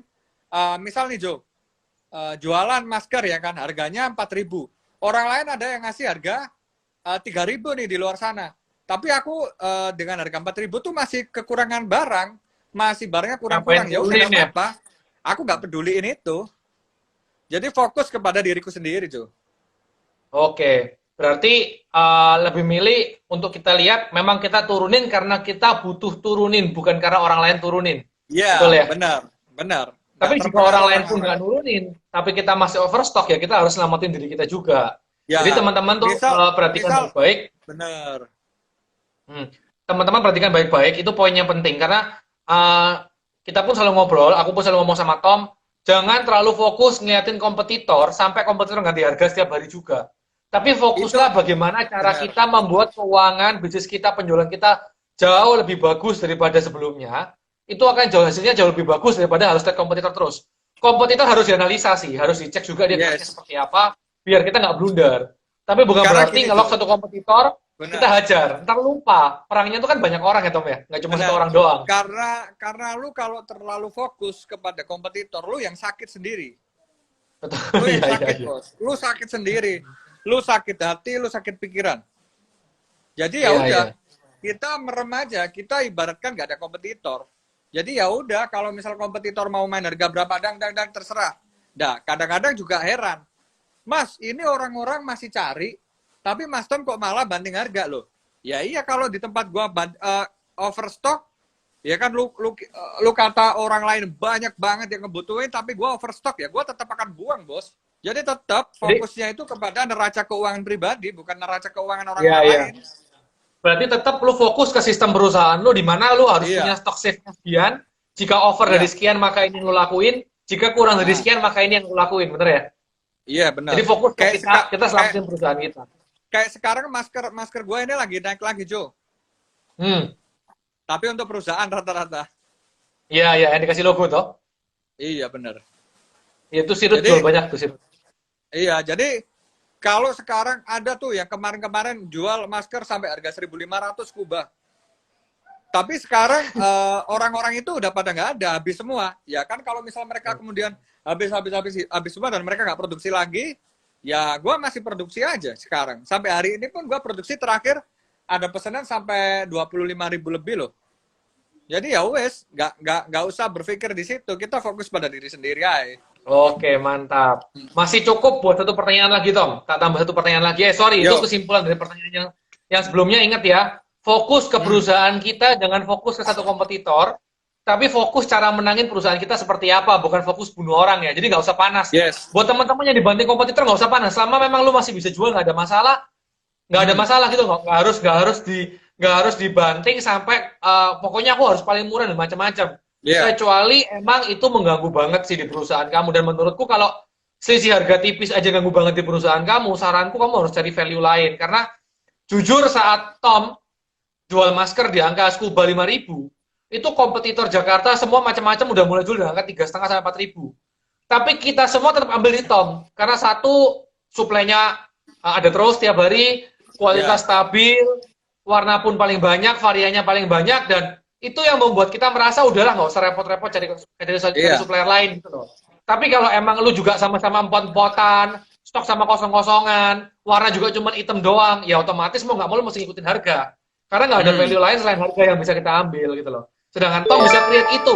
misal nih Jo, jualan masker ya kan, harganya 4.000. Orang lain ada yang ngasih harga 3.000 nih di luar sana. Tapi aku dengan harga 4.000 tuh masih kekurangan barang, masih barangnya kurang-kurang. Ya udah nggak apa-apa. Aku nggak peduliin itu. Jadi fokus kepada diriku sendiri, Jo. Oke, berarti lebih milih untuk kita lihat memang kita turunin karena kita butuh turunin, bukan karena orang lain turunin. Iya, Betul ya? benar. Tapi jika orang lain pun nggak nurunin, tapi kita masih overstock, ya kita harus selamatin diri kita juga. Ya, Jadi teman-teman tuh perhatikan baik-baik. Benar. Teman-teman perhatikan baik-baik, itu poin yang penting. Karena kita pun selalu ngobrol, aku pun selalu ngomong sama Tom, jangan terlalu fokus ngeliatin kompetitor, sampai kompetitor ganti harga setiap hari juga. Tapi fokuslah bagaimana cara kita membuat keuangan, bisnis kita, penjualan kita jauh lebih bagus daripada sebelumnya. Itu akan hasilnya jauh lebih bagus daripada harus lihat kompetitor terus. Kompetitor harus dianalisa sih, harus dicek juga dia kerjanya seperti apa, biar kita nggak blunder. Tapi bukan berarti ngelok satu kompetitor, kita hajar. Ntar lupa, perangnya itu kan banyak orang ya Tom ya, nggak cuma satu orang doang. Karena lu kalau terlalu fokus kepada kompetitor, lu yang sakit sendiri. Betul. Lu yang sakit, bos. Lu sakit sendiri. Lu sakit hati, lu sakit pikiran. Jadi ya udah, kita merem aja, kita ibaratkan nggak ada kompetitor. Jadi ya udah, kalau misal kompetitor mau main harga berapa, dang terserah. Nah, kadang-kadang juga heran. Mas, ini orang-orang masih cari, tapi Mas Tom kok malah banting harga loh. Ya iya, kalau di tempat gua overstock, ya kan lu kata orang lain banyak banget yang ngebutuhin, tapi gua overstock, ya gua tetap akan buang, bos. Jadi tetap fokusnya itu kepada neraca keuangan pribadi, bukan neraca keuangan orang lain. Berarti tetap lu fokus ke sistem perusahaan lu, di mana lu harus punya stok safe-nya sekian. Jika over dari sekian, maka ini yang lu lakuin. Jika kurang dari sekian, maka ini yang lu lakuin, bener ya? Iya, benar. Jadi fokus kita selamatin perusahaan kita. Kayak sekarang masker gue ini lagi naik lagi, Jo. Tapi untuk perusahaan rata-rata. Iya, yang dikasih logo toh. Iya benar. Itu Sirut jual Jadi banyak tuh Sirut. iya, jadi kalau sekarang ada tuh yang kemarin-kemarin jual masker sampai harga 1.500 kubah. Tapi sekarang orang-orang itu udah pada nggak ada, habis semua. Ya kan kalau misal mereka kemudian habis semua dan mereka nggak produksi lagi, ya gue masih produksi aja sekarang. Sampai hari ini pun gue produksi terakhir ada pesanan sampai 25.000 lebih loh. Jadi ya wes, nggak usah berpikir di situ. Kita fokus pada diri sendiri aja. Oke, mantap. Masih cukup buat satu pertanyaan lagi, Tom. Tak tambah satu pertanyaan lagi. Sorry, itu Yo, kesimpulan dari pertanyaan yang sebelumnya. Ingat ya, fokus ke perusahaan kita, jangan fokus ke satu kompetitor, tapi fokus cara menangin perusahaan kita seperti apa, bukan fokus bunuh orang ya. Jadi nggak usah panas. yes. Buat teman-teman yang dibanting kompetitor nggak usah panas. Selama memang lu masih bisa jual, nggak ada masalah, nggak ada masalah gitu. Nggak harus dibanting sampai pokoknya aku harus paling murah dan macam-macam. Yeah. Kecuali emang itu mengganggu banget sih di perusahaan kamu. Dan menurutku kalau selisih harga tipis aja ganggu banget di perusahaan kamu, saranku kamu harus cari value lain. Karena jujur saat Tom jual masker di angka Scuba 5.000, itu kompetitor Jakarta semua macam-macam udah mulai jual di angka 3,5 sampai 4.000. Tapi kita semua tetap ambil di Tom. Karena satu, suplainya ada terus tiap hari, kualitas stabil, warna pun paling banyak, variannya paling banyak, dan itu yang membuat kita merasa udahlah nggak usah repot-repot cari supplier lain gitu loh. Tapi kalau emang lu juga sama-sama empot-empotan, stok sama kosong-kosongan, warna juga cuma item doang, ya otomatis mau nggak mau lu mesti ngikutin harga. Karena nggak ada value lain selain harga yang bisa kita ambil gitu loh. Sedangkan Tom bisa create itu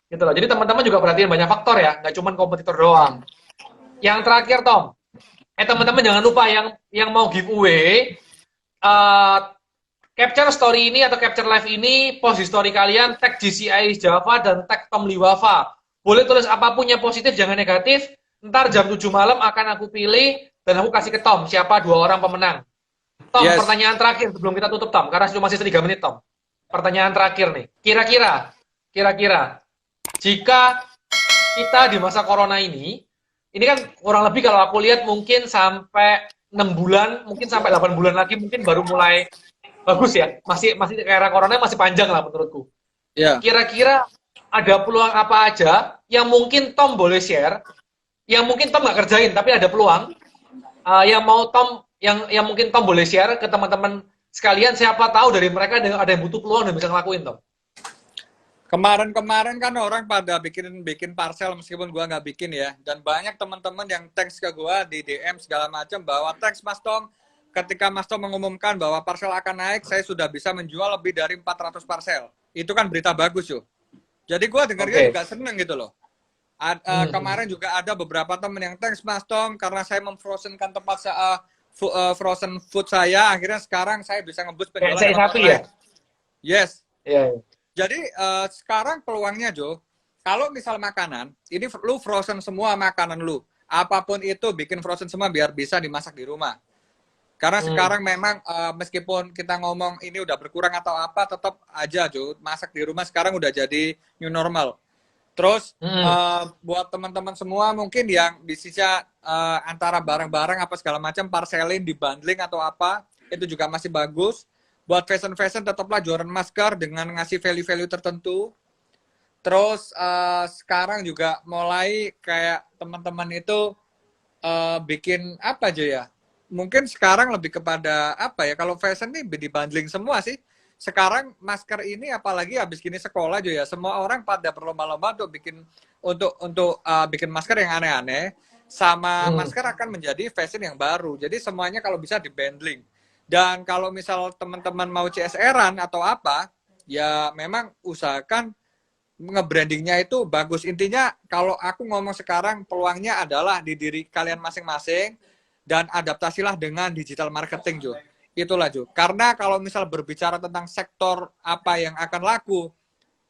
gitu loh. Jadi teman-teman juga perhatiin banyak faktor ya, nggak cuma kompetitor doang. Yang terakhir Tom, teman-teman jangan lupa yang mau giveaway, capture story ini atau capture live ini, post di story kalian, tag GCI Java dan tag Tom Liwafa. Boleh tulis apapun yang positif, jangan negatif. Ntar jam 7 malam akan aku pilih dan aku kasih ke Tom siapa 2 orang pemenang. Tom, pertanyaan terakhir sebelum kita tutup Tom, karena masih 3 menit Tom. Pertanyaan terakhir nih, kira-kira, jika kita di masa corona ini kan kurang lebih kalau aku lihat mungkin sampai 6 bulan, mungkin sampai 8 bulan lagi mungkin baru mulai bagus ya, masih era corona masih panjang lah menurutku. Kira-kira ada peluang apa aja yang mungkin Tom boleh share, yang mungkin Tom nggak kerjain tapi ada peluang, yang mau Tom, yang mungkin Tom boleh share ke teman-teman sekalian, siapa tahu dari mereka ada yang butuh peluang dan bisa ngelakuin Tom. Kemarin-kemarin kan orang pada bikin parcel meskipun gua nggak bikin ya, dan banyak teman-teman yang thanks ke gua di DM segala macam bahwa thanks Mas Tom, ketika Mas Tom mengumumkan bahwa parcel akan naik, saya sudah bisa menjual lebih dari 400 parcel. Itu kan berita bagus yo. Jadi gue dengarnya juga seneng gitu loh. Kemarin juga ada beberapa temen yang thanks Mas Tom karena saya memfrozenkan tempat frozen food saya, akhirnya sekarang saya bisa ngeboost penjualan. Kayak sapi ya? Yes. Iya. Jadi sekarang peluangnya Jo, kalau misal makanan, ini lu frozen semua makanan lu, apapun itu bikin frozen semua biar bisa dimasak di rumah. Karena sekarang memang meskipun kita ngomong ini udah berkurang atau apa, tetap aja Jo, masak di rumah sekarang udah jadi new normal. Terus buat teman-teman semua mungkin yang bisa antara barang-barang apa segala macam parcelin, dibundling atau apa, itu juga masih bagus. Buat fashion tetaplah jualan masker dengan ngasih value-value tertentu. Terus sekarang juga mulai kayak teman-teman itu bikin apa aja ya? Mungkin sekarang lebih kepada apa ya, kalau fashion nih dibundling semua sih. Sekarang masker ini apalagi habis gini sekolah aja ya, semua orang pada berlomba-lomba untuk bikin masker yang aneh-aneh, sama masker akan menjadi fashion yang baru. Jadi semuanya kalau bisa dibundling. Dan kalau misal teman-teman mau CSR-an atau apa, ya memang usahakan nge-brandingnya itu bagus. Intinya kalau aku ngomong sekarang peluangnya adalah di diri kalian masing-masing, dan adaptasilah dengan digital marketing, Jo. Itulah, Jo. Karena kalau misal berbicara tentang sektor apa yang akan laku,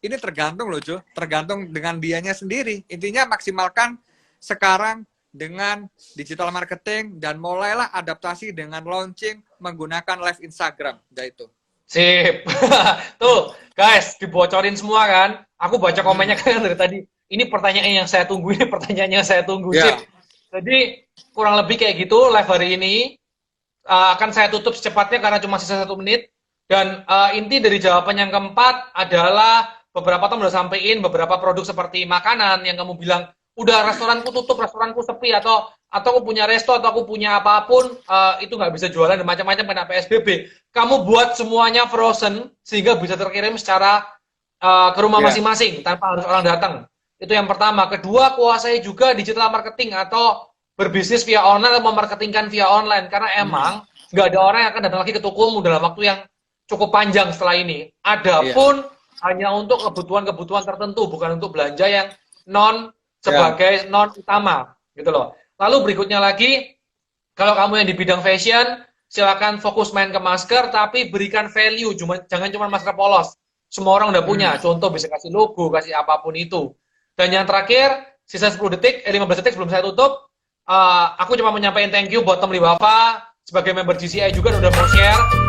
ini tergantung loh, Jo. Tergantung dengan dianya sendiri. Intinya maksimalkan sekarang dengan digital marketing dan mulailah adaptasi dengan launching menggunakan live Instagram. Udah itu. Sip. Tuh, guys, dibocorin semua kan. Aku baca komennya kan dari tadi. Ini pertanyaan yang saya tunggu, ini pertanyaan yang saya tunggu. Sip. Jadi kurang lebih kayak gitu live hari ini. Akan saya tutup secepatnya karena cuma sisa 1 menit. Dan inti dari jawaban yang keempat adalah beberapa teman udah sampein beberapa produk seperti makanan yang kamu bilang udah restoranku tutup, restoranku sepi, atau aku punya resto atau aku punya apapun itu nggak bisa jualan dan macam-macam kena PSBB. Kamu buat semuanya frozen sehingga bisa terkirim secara ke rumah masing-masing tanpa harus orang datang. Itu yang pertama. Kedua, kuasai juga digital marketing atau berbisnis via online atau memarketingkan via online, karena emang nggak ada orang yang akan datang lagi ke tokomu dalam waktu yang cukup panjang setelah ini. Adapun hanya untuk kebutuhan-kebutuhan tertentu, bukan untuk belanja yang sebagai non utama gitu loh. Lalu berikutnya lagi, kalau kamu yang di bidang fashion, silakan fokus main ke masker, tapi berikan value, jangan cuma masker polos. Semua orang udah punya, contoh bisa kasih logo, kasih apapun itu. Dan yang terakhir, sisa 10 detik, 15 detik sebelum saya tutup, aku cuma menyampaikan thank you buat Tom Liwafa sebagai member GCI juga udah mau share.